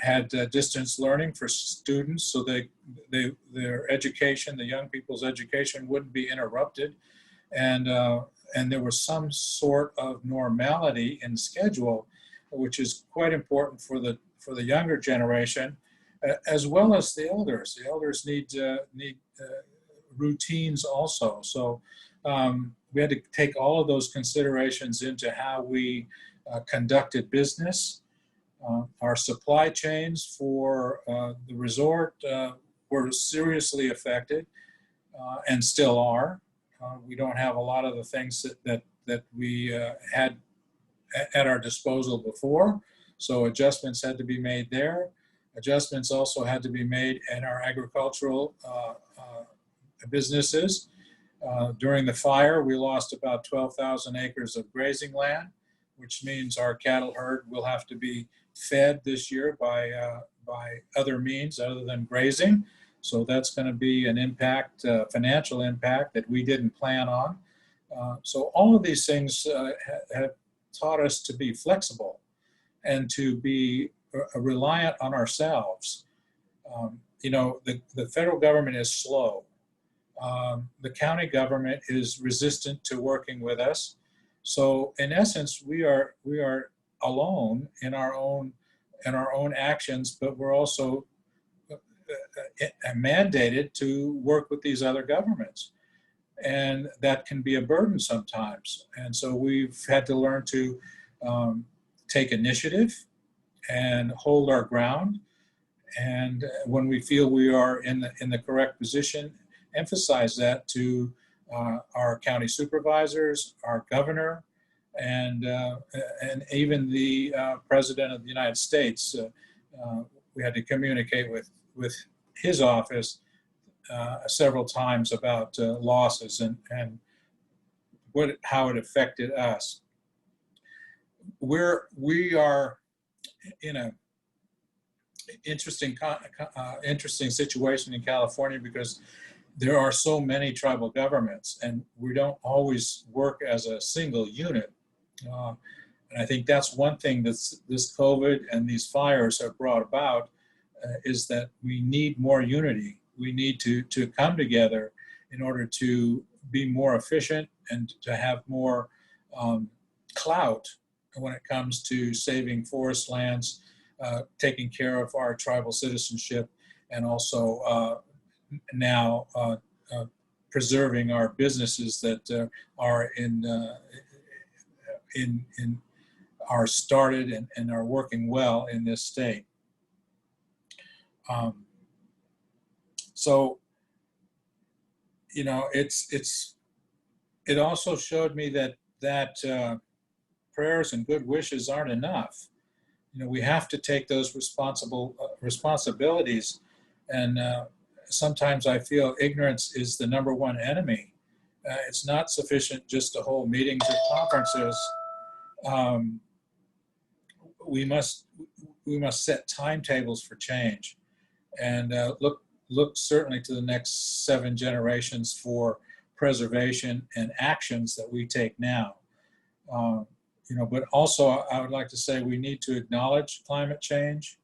had distance learning for students, so their education, the young people's education, wouldn't be interrupted, and there was some sort of normality in schedule, which is quite important for the younger generation, as well as the elders. The elders need routines also. So we had to take all of those considerations into how we conducted business. Our supply chains for the resort were seriously affected and still are. We don't have a lot of the things that we had at our disposal before, so adjustments had to be made there. Adjustments also had to be made in our agricultural businesses. During the fire, we lost about 12,000 acres of grazing land, which means our cattle herd will have to be fed this year by other means other than grazing. So that's going to be an impact, financial impact that we didn't plan on. So all of these things have taught us to be flexible and to be reliant on ourselves. The federal government is slow. The county government is resistant to working with us. So in essence, we are alone in our own actions, but we're also mandated to work with these other governments. And that can be a burden sometimes. And so we've had to learn to take initiative and hold our ground. And when we feel we are in the correct position, emphasize that to our county supervisors, our governor, and even the President of the United States. We had to communicate with his office several times about losses and how it affected us. We are in a interesting situation in California because there are so many tribal governments, and we don't always work as a single unit. And I think that's one thing that this COVID and these fires have brought about, is that we need more unity. We need to come together in order to be more efficient and to have more clout when it comes to saving forest lands, taking care of our tribal citizenship, and also now preserving our businesses that are are started and are working well in this state. So, it also showed me that prayers and good wishes aren't enough. We have to take those responsibilities, and sometimes I feel ignorance is the number one enemy. It's not sufficient just to hold meetings or conferences. We must set timetables for change, and look certainly to the next 7 generations for preservation and actions that we take now. But also I would like to say we need to acknowledge climate change.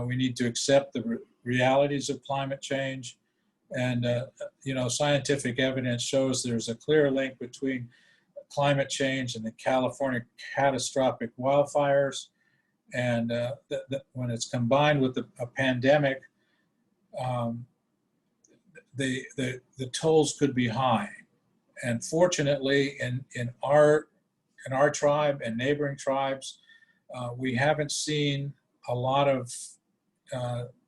We need to accept the realities of climate change. And, scientific evidence shows there's a clear link between climate change and the California catastrophic wildfires. And when it's combined with a pandemic, the tolls could be high. And fortunately, in our tribe and neighboring tribes, we haven't seen a lot of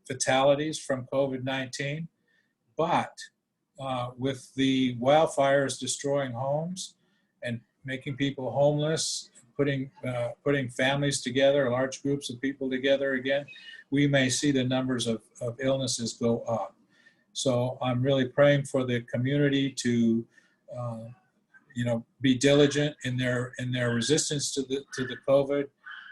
fatalities from COVID-19, but with the wildfires destroying homes and making people homeless, putting families together, large groups of people together again, we may see the numbers of illnesses go up. So I'm really praying for the community to be diligent in their resistance to the COVID,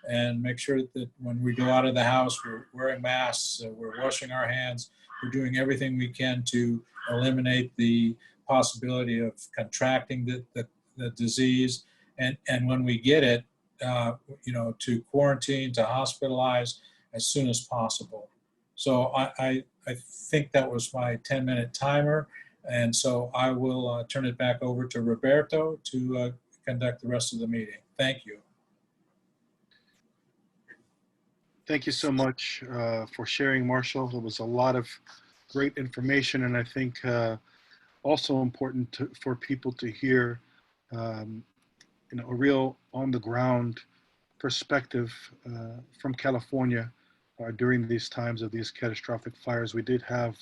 and make sure that when we go out of the house, we're wearing masks, we're washing our hands, we're doing everything we can to eliminate the possibility of contracting the disease, and when we get it, to quarantine, to hospitalize as soon as possible. So I think that was my 10-minute timer. And so I will turn it back over to Roberto to conduct the rest of the meeting. Thank you. Thank you so much for sharing, Marshall. There was a lot of great information, and I think also important for people to hear, a real on the ground perspective from California during these times of these catastrophic fires. We did have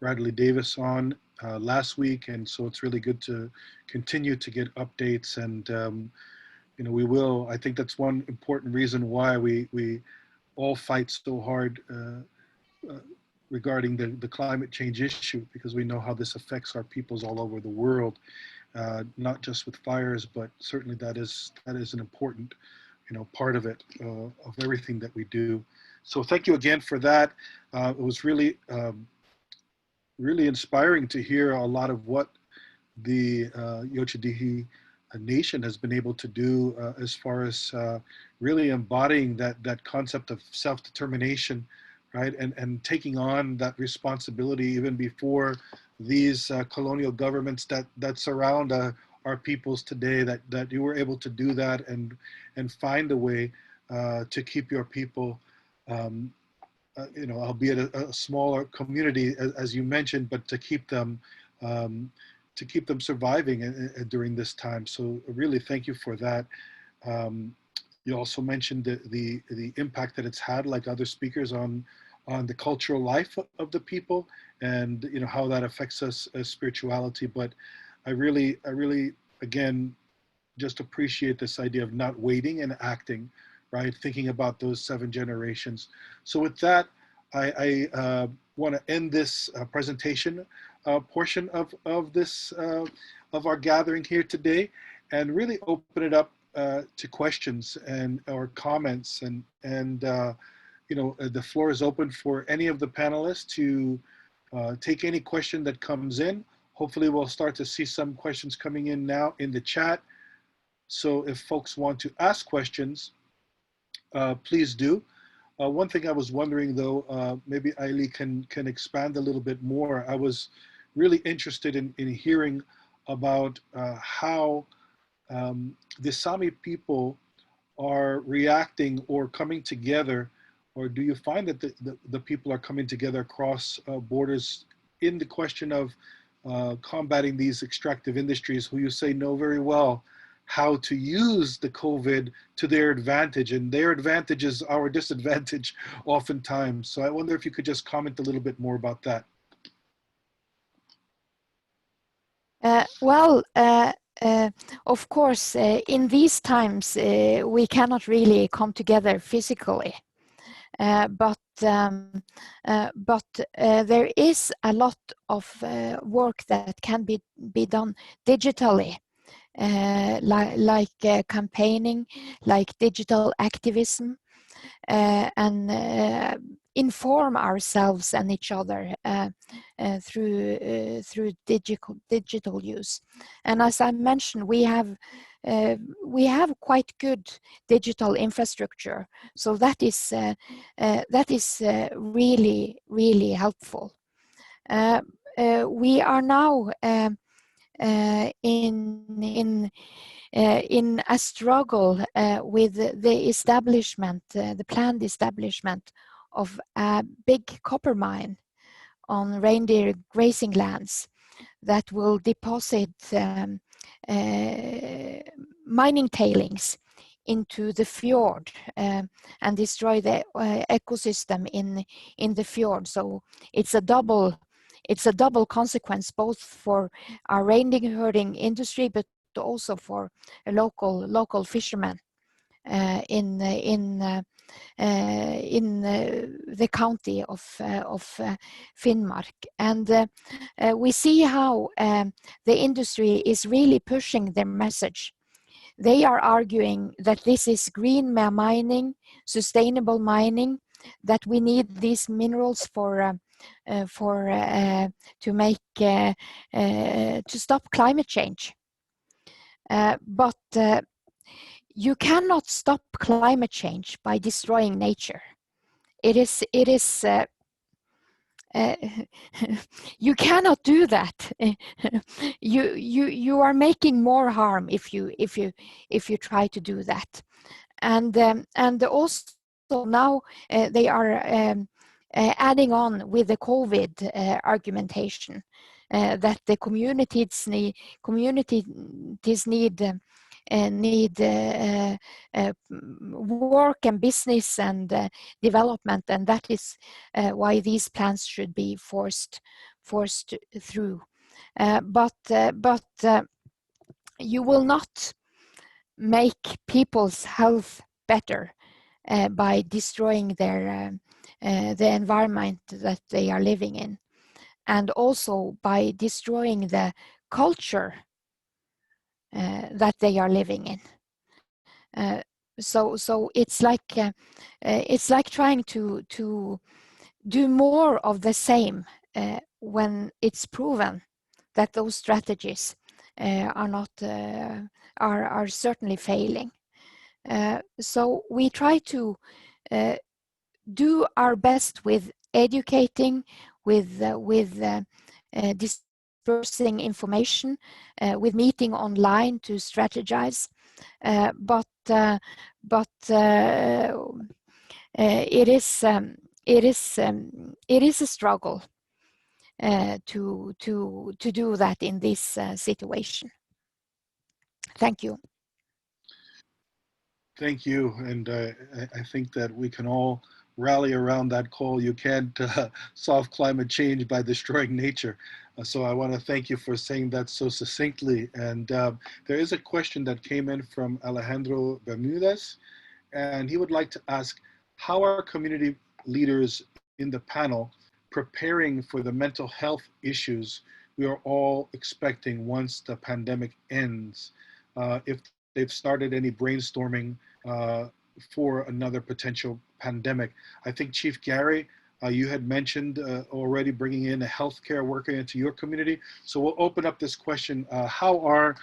Radley Davis on last week, and so it's really good to continue to get updates. And we will. I think that's one important reason why we all fight so hard regarding the climate change issue, because we know how this affects our peoples all over the world, not just with fires, but certainly that is an important part of it, of everything that we do. So thank you again for that. It was really really inspiring to hear a lot of what the Yocha Dehe nation has been able to do as far as really embodying that concept of self-determination, right? And taking on that responsibility even before these colonial governments that surround our peoples today, that you were able to do that and find a way to keep your people, albeit a smaller community, as you mentioned, but to keep them surviving during this time. So really thank you for that. You also mentioned the impact that it's had, like other speakers, on the cultural life of the people, and how that affects us as spirituality. But I really again just appreciate this idea of not waiting and acting, right? Thinking about those 7 generations. So with that, I want to end this presentation portion of this of our gathering here today, and really open it up to questions or comments, and the floor is open for any of the panelists to take any question that comes in. Hopefully we'll start to see some questions coming in now in the chat. So if folks want to ask questions, please do. One thing I was wondering though, maybe Aili can expand a little bit more. I was really interested in hearing about how the Sami people are reacting or coming together, or do you find that the people are coming together across borders in the question of combating these extractive industries, who you say know very well how to use the COVID to their advantage, and their advantage is our disadvantage oftentimes. So I wonder if you could just comment a little bit more about that. Of course, in these times, we cannot really come together physically. But there is a lot of work that can be done digitally, like campaigning, like digital activism, and inform ourselves and each other through digital use. And as I mentioned, we have quite good digital infrastructure, so that is really helpful. We are now in a struggle with the establishment, the planned establishment of a big copper mine on reindeer grazing lands that will deposit mining tailings into the fjord and destroy the ecosystem in the fjord. So it's a double consequence, both for our reindeer herding industry, but also for local fishermen in the county of Finnmark. And we see how the industry is really pushing their message. They are arguing that this is green mining, sustainable mining, that we need these minerals to make to stop climate change. But you cannot stop climate change by destroying nature. It is you cannot do that. You are making more harm if you try to do that. And also now they are adding on with the COVID argumentation. that the communities need work and business and development, and that is why these plans should be forced through. But you will not make people's health better by destroying the environment that they are living in, and also by destroying the culture that they are living in. So it's like trying to do more of the same when it's proven that those strategies are certainly failing. So we try to do our best with educating, with dispersing information, with meeting online to strategize, but it is a struggle to do that in this situation. Thank you. Thank you, and I think that we can all rally around that call. You can't solve climate change by destroying nature. So I want to thank you for saying that so succinctly. And there is a question that came in from Alejandro Bermudez, and he would like to ask, how are community leaders in the panel preparing for the mental health issues we are all expecting once the pandemic ends? If they've started any brainstorming for another potential pandemic. I think Chief Gary, you had mentioned already bringing in a healthcare worker into your community. So we'll open up this question. How are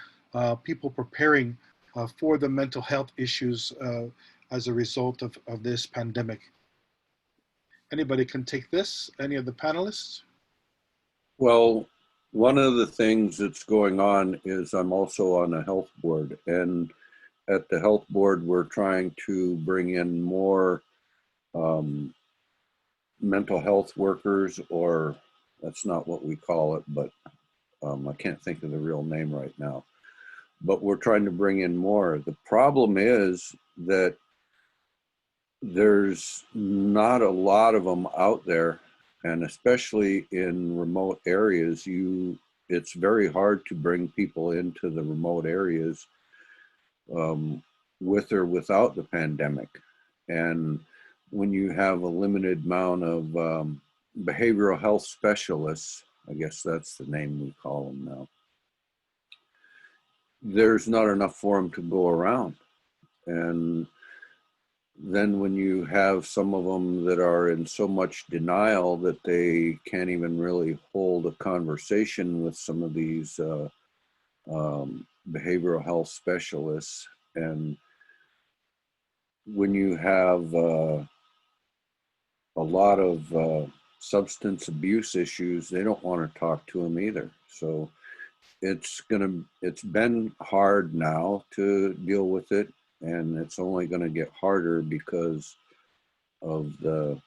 people preparing for the mental health issues as a result of this pandemic? Anybody can take this, any of the panelists? Well, one of the things that's going on is I'm also on a health board, and at the health board, we're trying to bring in more mental health workers, or that's not what we call it, but I can't think of the real name right now. But we're trying to bring in more. The problem is that there's not a lot of them out there, and especially in remote areas, it's very hard to bring people into the remote areas with or without the pandemic. And when you have a limited amount of behavioral health specialists, I guess that's the name we call them now, there's not enough for them to go around. And then when you have some of them that are in so much denial that they can't even really hold a conversation with some of these behavioral health specialists, and when you have a lot of substance abuse issues, they don't want to talk to them either. So it's been hard now to deal with it, and it's only going to get harder because of the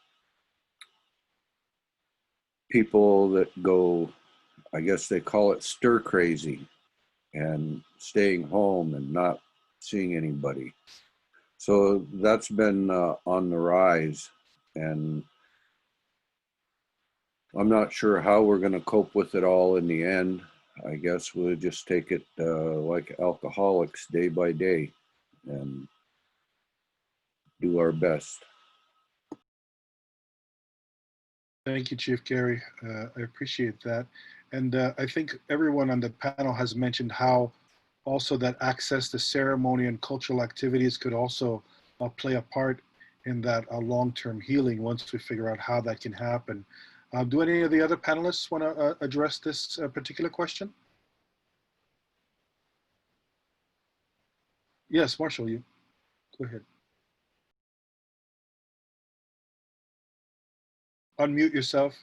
people that go, I guess they call it stir crazy, and staying home and not seeing anybody. So that's been on the rise, and I'm not sure how we're going to cope with it all in the end. I guess we'll just take it like alcoholics, day by day, and do our best. Thank you, Chief Gary. I appreciate that. And I think everyone on the panel has mentioned how also that access to ceremony and cultural activities could also play a part in that long-term healing once we figure out how that can happen. Do any of the other panelists want to address this particular question? Yes, Marshall, you go ahead. Unmute yourself.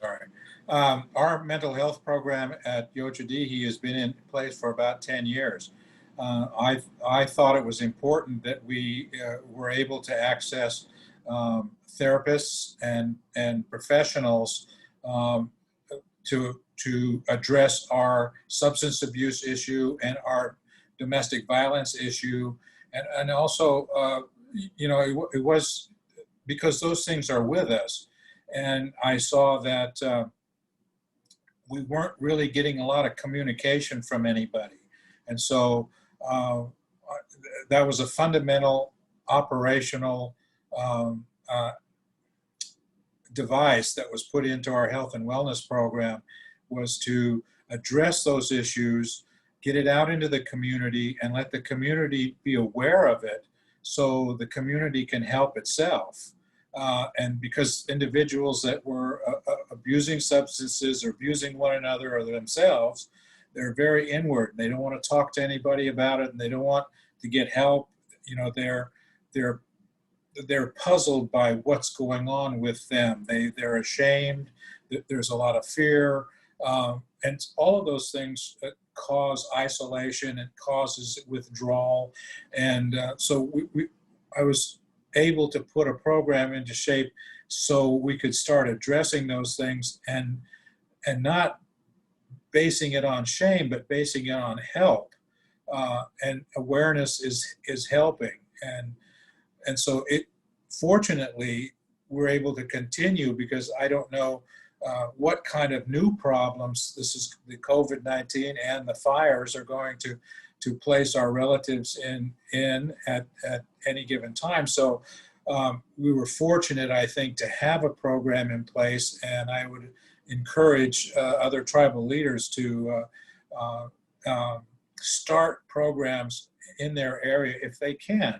Sorry. Our mental health program at Yocha Dehe has been in place for about 10 years. I thought it was important that we were able to access therapists and professionals to address our substance abuse issue and our domestic violence issue, and also it was because those things are with us, and I saw that we weren't really getting a lot of communication from anybody, and so that was a fundamental operational device that was put into our health and wellness program, was to address those issues, get it out into the community, and let the community be aware of it so the community can help itself. And because individuals that were abusing substances or abusing one another or themselves, they're very inward. They don't want to talk to anybody about it, and they don't want to get help. They're puzzled by what's going on with them. They're ashamed. There's a lot of fear, and all of those things cause isolation and causes withdrawal. And so I was able to put a program into shape so we could start addressing those things and not basing it on shame, but basing it on help. And awareness is helping. And so fortunately, we're able to continue, because I don't know what kind of new problems this is, the COVID-19 and the fires are going to place our relatives in at any given time. So we were fortunate, I think, to have a program in place, and I would encourage other tribal leaders to start programs in their area if they can,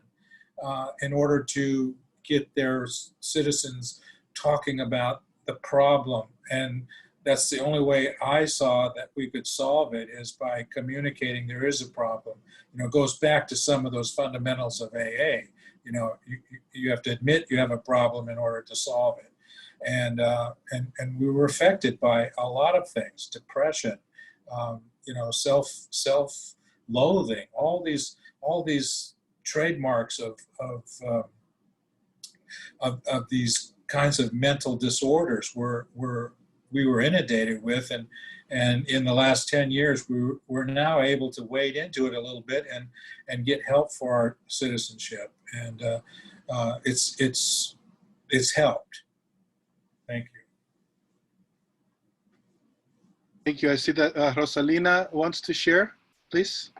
in order to get their citizens talking about the problem. And that's the only way I saw that we could solve it, is by communicating there is a problem. It goes back to some of those fundamentals of AA. You have to admit you have a problem in order to solve it. And we were affected by a lot of things: depression, self-loathing, all these trademarks of these kinds of mental disorders we were inundated with, and in the last 10 years we're now able to wade into it a little bit and get help for our citizenship, and it's helped. Thank you. Thank you. I see that Rosalina wants to share, please.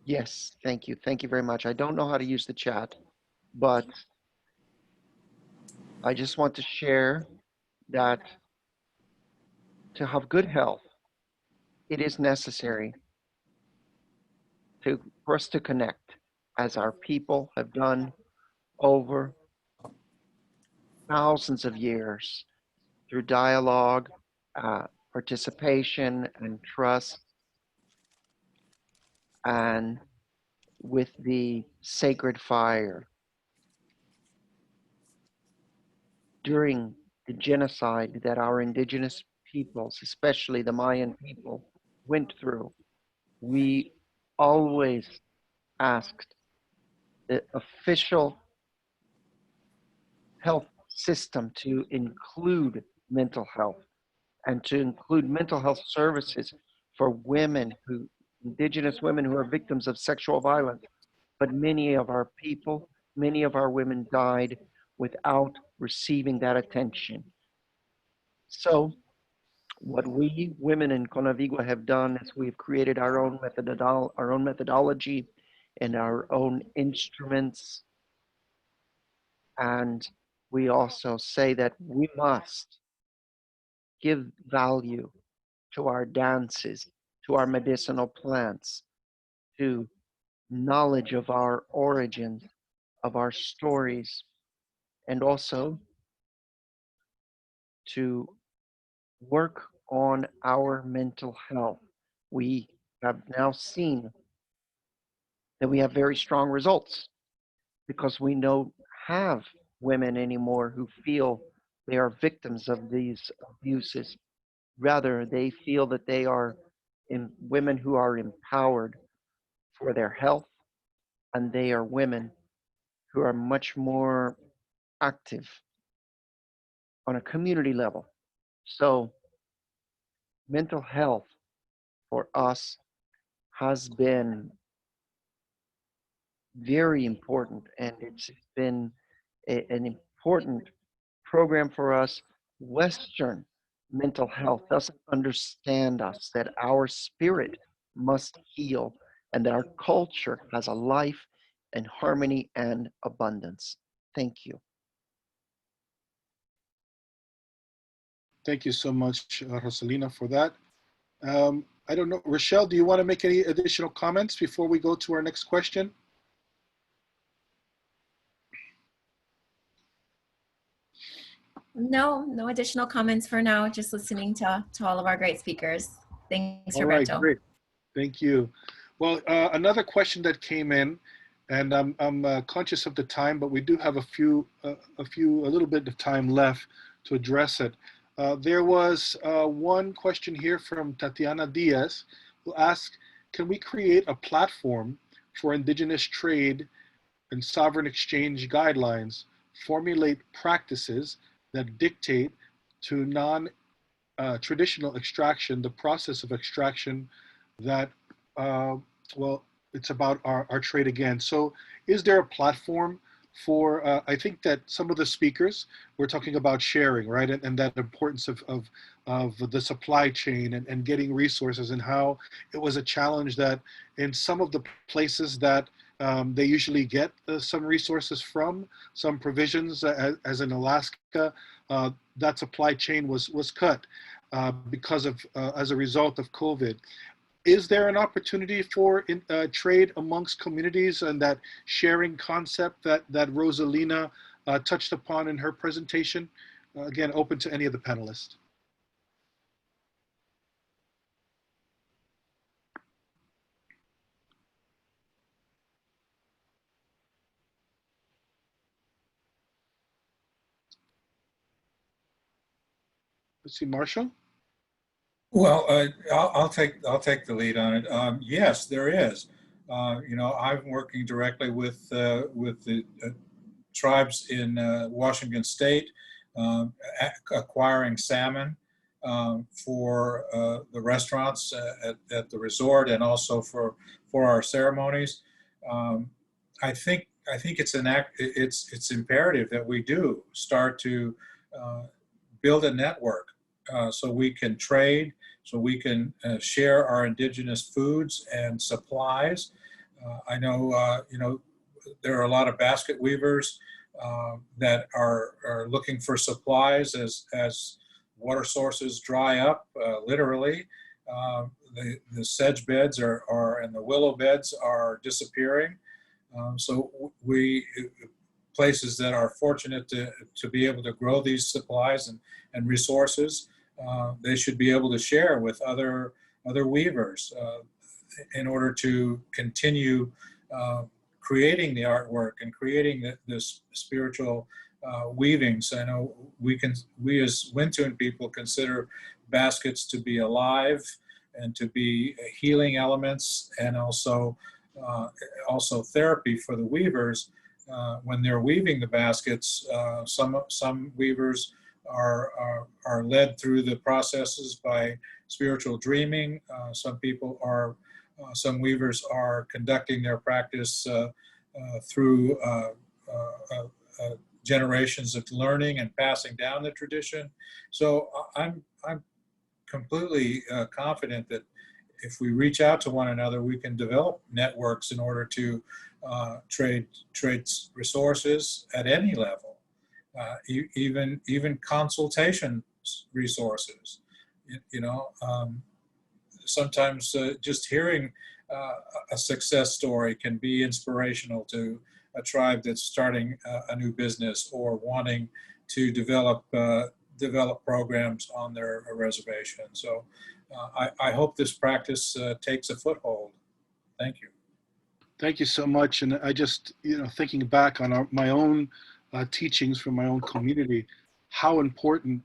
Yes, thank you. Thank you very much. I don't know how to use the chat, but I just want to share that to have good health, it is necessary for us to connect, as our people have done over thousands of years, through dialogue, participation, and trust, and with the sacred fire. During the genocide that our indigenous peoples, especially the Mayan people, went through, we always asked the official health system to include mental health, and to include mental health services for women, indigenous women who are victims of sexual violence. But many of our people, many of our women died without receiving that attention. So what we women in CONAVIGUA have done is we've created our own methodology and our own instruments. And we also say that we must give value to our dances, to our medicinal plants, to knowledge of our origins, of our stories, and also to work on our mental health. We have now seen that we have very strong results, because we don't have women anymore who feel they are victims of these abuses. Rather, they feel that they are women who are empowered for their health and they are women who are much more active on a community level. So mental health for us has been very important, and it's been an important program for us. Western mental health doesn't understand us, that our spirit must heal, and that our culture has a life and harmony and abundance. Thank you. Thank you so much, Rosalina, for that. I don't know, Rochelle, do you want to make any additional comments before we go to our next question? No, no additional comments for now. Just listening to all of our great speakers. Thanks, All right, Roberto. great. Thank you. Well, another question that came in, and I'm conscious of the time, but we do have a little bit of time left to address it. There was one question here from Tatiana Diaz, who asked, can we create a platform for indigenous trade and sovereign exchange guidelines, formulate practices that dictate to non-traditional extraction, the process of extraction that, well, it's about our trade again. So is there a platform for, I think that some of the speakers were talking about sharing, right? And that importance of the supply chain and getting resources, and how it was a challenge that in some of the places that they usually get some resources from, some provisions, as in Alaska, that supply chain was cut because of, as a result of COVID. Is there an opportunity for trade amongst communities, and that sharing concept that Rosalina touched upon in her presentation? Again, open to any of the panelists. Let's see, Marshall. Well, I'll take the lead on it. Yes, there is. You know, I'm working directly with the tribes in Washington State, acquiring salmon for the restaurants at the resort, and also for our ceremonies. I think it's imperative that we do start to build a network so we can trade, so we can share our indigenous foods and supplies. I know, you know, there are a lot of basket weavers that are looking for supplies as water sources dry up, literally. The sedge beds and the willow beds are disappearing. So places that are fortunate to be able to grow these supplies and resources, they should be able to share with other weavers in order to continue creating the artwork and creating this spiritual weavings. I know we as Wintun people consider baskets to be alive and to be healing elements, and also therapy for the weavers. When they're weaving the baskets, some weavers are led through the processes by spiritual dreaming. Some weavers are conducting their practice through generations of learning and passing down the tradition. So I'm completely confident that if we reach out to one another, we can develop networks in order to trade resources at any level, even consultation resources. You know, sometimes just hearing a success story can be inspirational to a tribe that's starting a new business or wanting to develop programs on their reservation. So I hope this practice takes a foothold. Thank you. Thank you so much. And I just, you know, thinking back on my own teachings from my own community, how important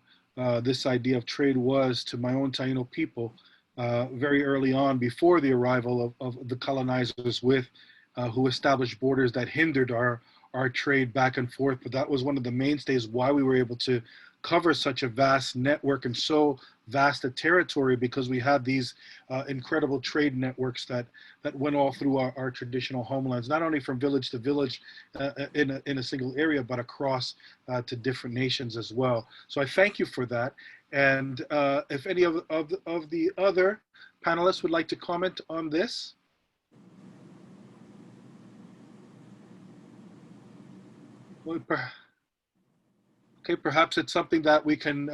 this idea of trade was to my own Taino people very early on, before the arrival of the colonizers with who established borders that hindered our trade back and forth. But that was one of the mainstays why we were able to cover such a vast network and so vast a territory, because we had these incredible trade networks that went all through our traditional homelands, not only from village to village in a single area, but across to different nations as well. So I thank you for that. And if any of the other panelists would like to comment on this. Okay, perhaps it's something that we can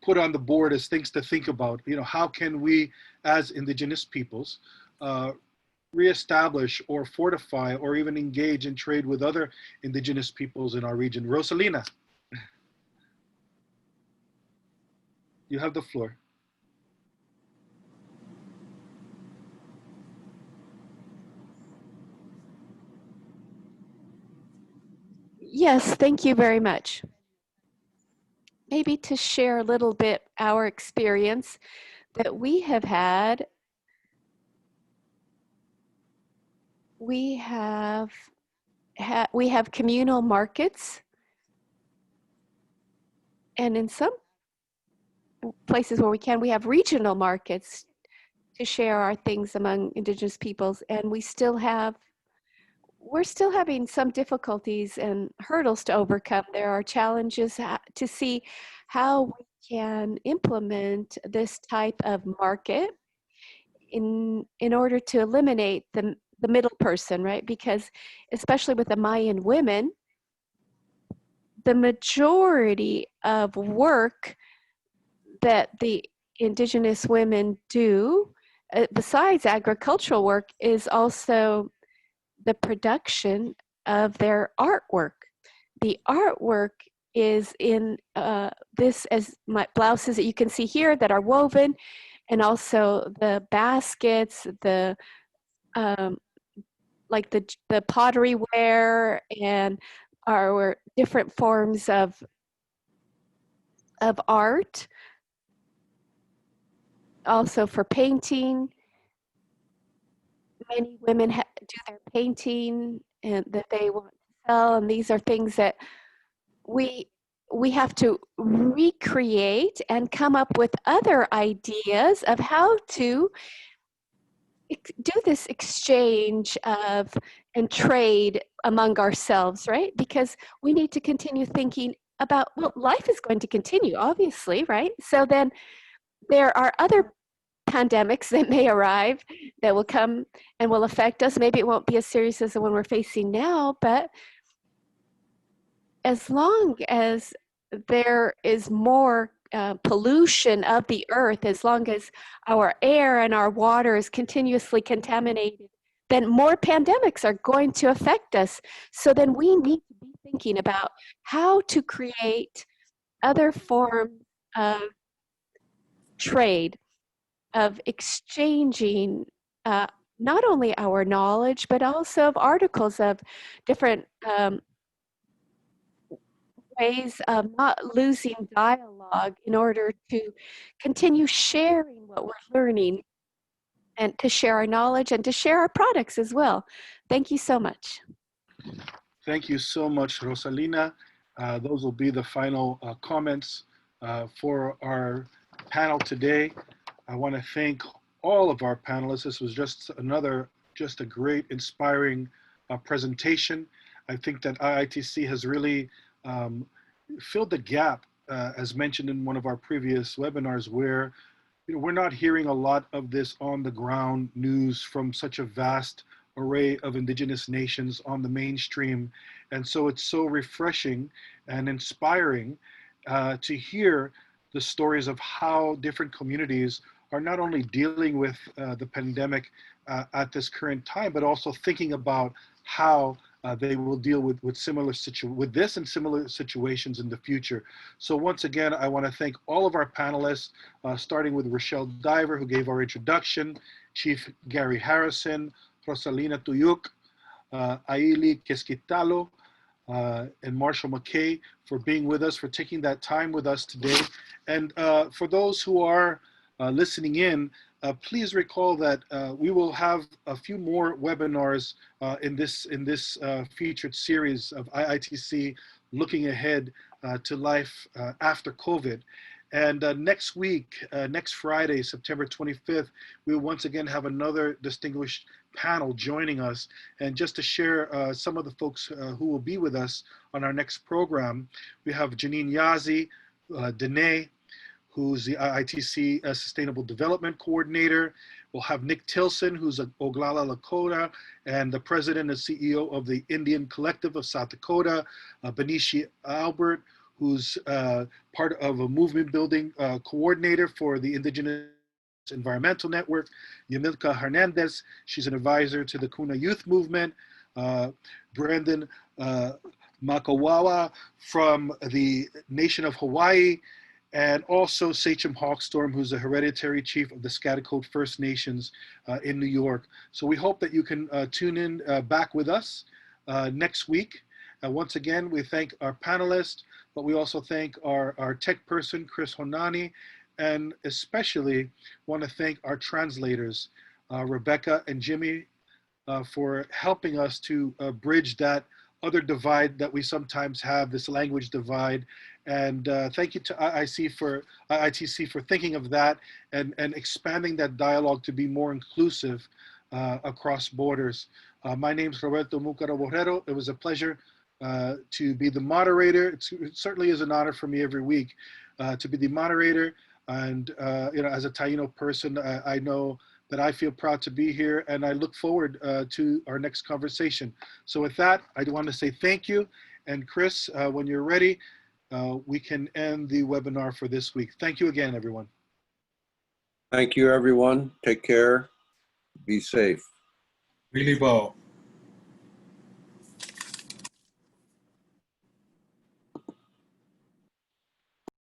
put on the board as things to think about. You know, how can we as indigenous peoples reestablish or fortify or even engage in trade with other indigenous peoples in our region? Rosalina, you have the floor. Yes, thank you very much. Maybe to share a little bit our experience that we have had. We have communal markets, and in some places where we have regional markets to share our things among indigenous peoples, and we're still having some difficulties and hurdles to overcome. There are challenges to see how we can implement this type of market in order to eliminate the middle person, right? Because especially with the Mayan women, the majority of work that the indigenous women do, besides agricultural work, is also the production of their artwork. The artwork is in this, as my blouses that you can see here that are woven, and also the baskets, the like the pottery ware, and our different forms of art. Also for painting, many women do their painting and that they want to sell, and these are things that we have to recreate and come up with other ideas of how to do this exchange of and trade among ourselves, right? Because we need to continue thinking about, well, life is going to continue, obviously, right? So then there are other pandemics that may arrive that will come and will affect us. Maybe it won't be as serious as the one we're facing now, but as long as there is more pollution of the earth, as long as our air and our water is continuously contaminated, then more pandemics are going to affect us. So then we need to be thinking about how to create other forms of trade, of exchanging not only our knowledge, but also of articles of different ways of not losing dialogue in order to continue sharing what we're learning and to share our knowledge and to share our products as well. Thank you so much. Thank you so much, Rosalina. Those will be the final comments for our panel today. I want to thank all of our panelists. This was just a great, inspiring presentation. I think that IITC has really filled the gap, as mentioned in one of our previous webinars, where we're not hearing a lot of this on the ground news from such a vast array of indigenous nations on the mainstream. And so it's so refreshing and inspiring to hear the stories of how different communities are not only dealing with the pandemic at this current time, but also thinking about how they will deal with this and similar situations in the future. So once again, I want to thank all of our panelists, starting with Rochelle Diver, who gave our introduction, Chief Gary Harrison, Rosalina Tuyuk, Aili, Keskitalo, and Marshall McKay for being with us, for taking that time with us today. And for those who are listening in, please recall that we will have a few more webinars in this featured series of IITC looking ahead to life after COVID. And next week, next Friday, September 25th, we will once again have another distinguished panel joining us. And just to share some of the folks who will be with us on our next program, we have Janine Yazi, Dehe, who's the IITC Sustainable Development Coordinator. We'll have Nick Tilson, who's an Oglala Lakota and the president and CEO of the Indian Collective of South Dakota. Benishi Albert, who's part of a movement building coordinator for the Indigenous Environmental Network. Yamilka Hernandez, she's an advisor to the Kuna Youth Movement. Brandon Makawawa from the Nation of Hawaii, and also Sachem Hawkstorm, who's the hereditary chief of the Schaghticoke First Nations in New York. So we hope that you can tune in back with us next week. Once again, we thank our panelists, but we also thank our tech person, Chris Honani, and especially want to thank our translators, Rebecca and Jimmy, for helping us to bridge that other divide that we sometimes have, this language divide. And thank you to IITC for thinking of that and expanding that dialogue to be more inclusive across borders. My name is Roberto Borrero. It was a pleasure to be the moderator. It certainly is an honor for me every week to be the moderator. And you know, as a Taino person, I know that I feel proud to be here, and I look forward to our next conversation. So with that, I want to say thank you. And Chris, when you're ready, we can end the webinar for this week. Thank you again, everyone. Thank you, everyone. Take care. Be safe. Really well.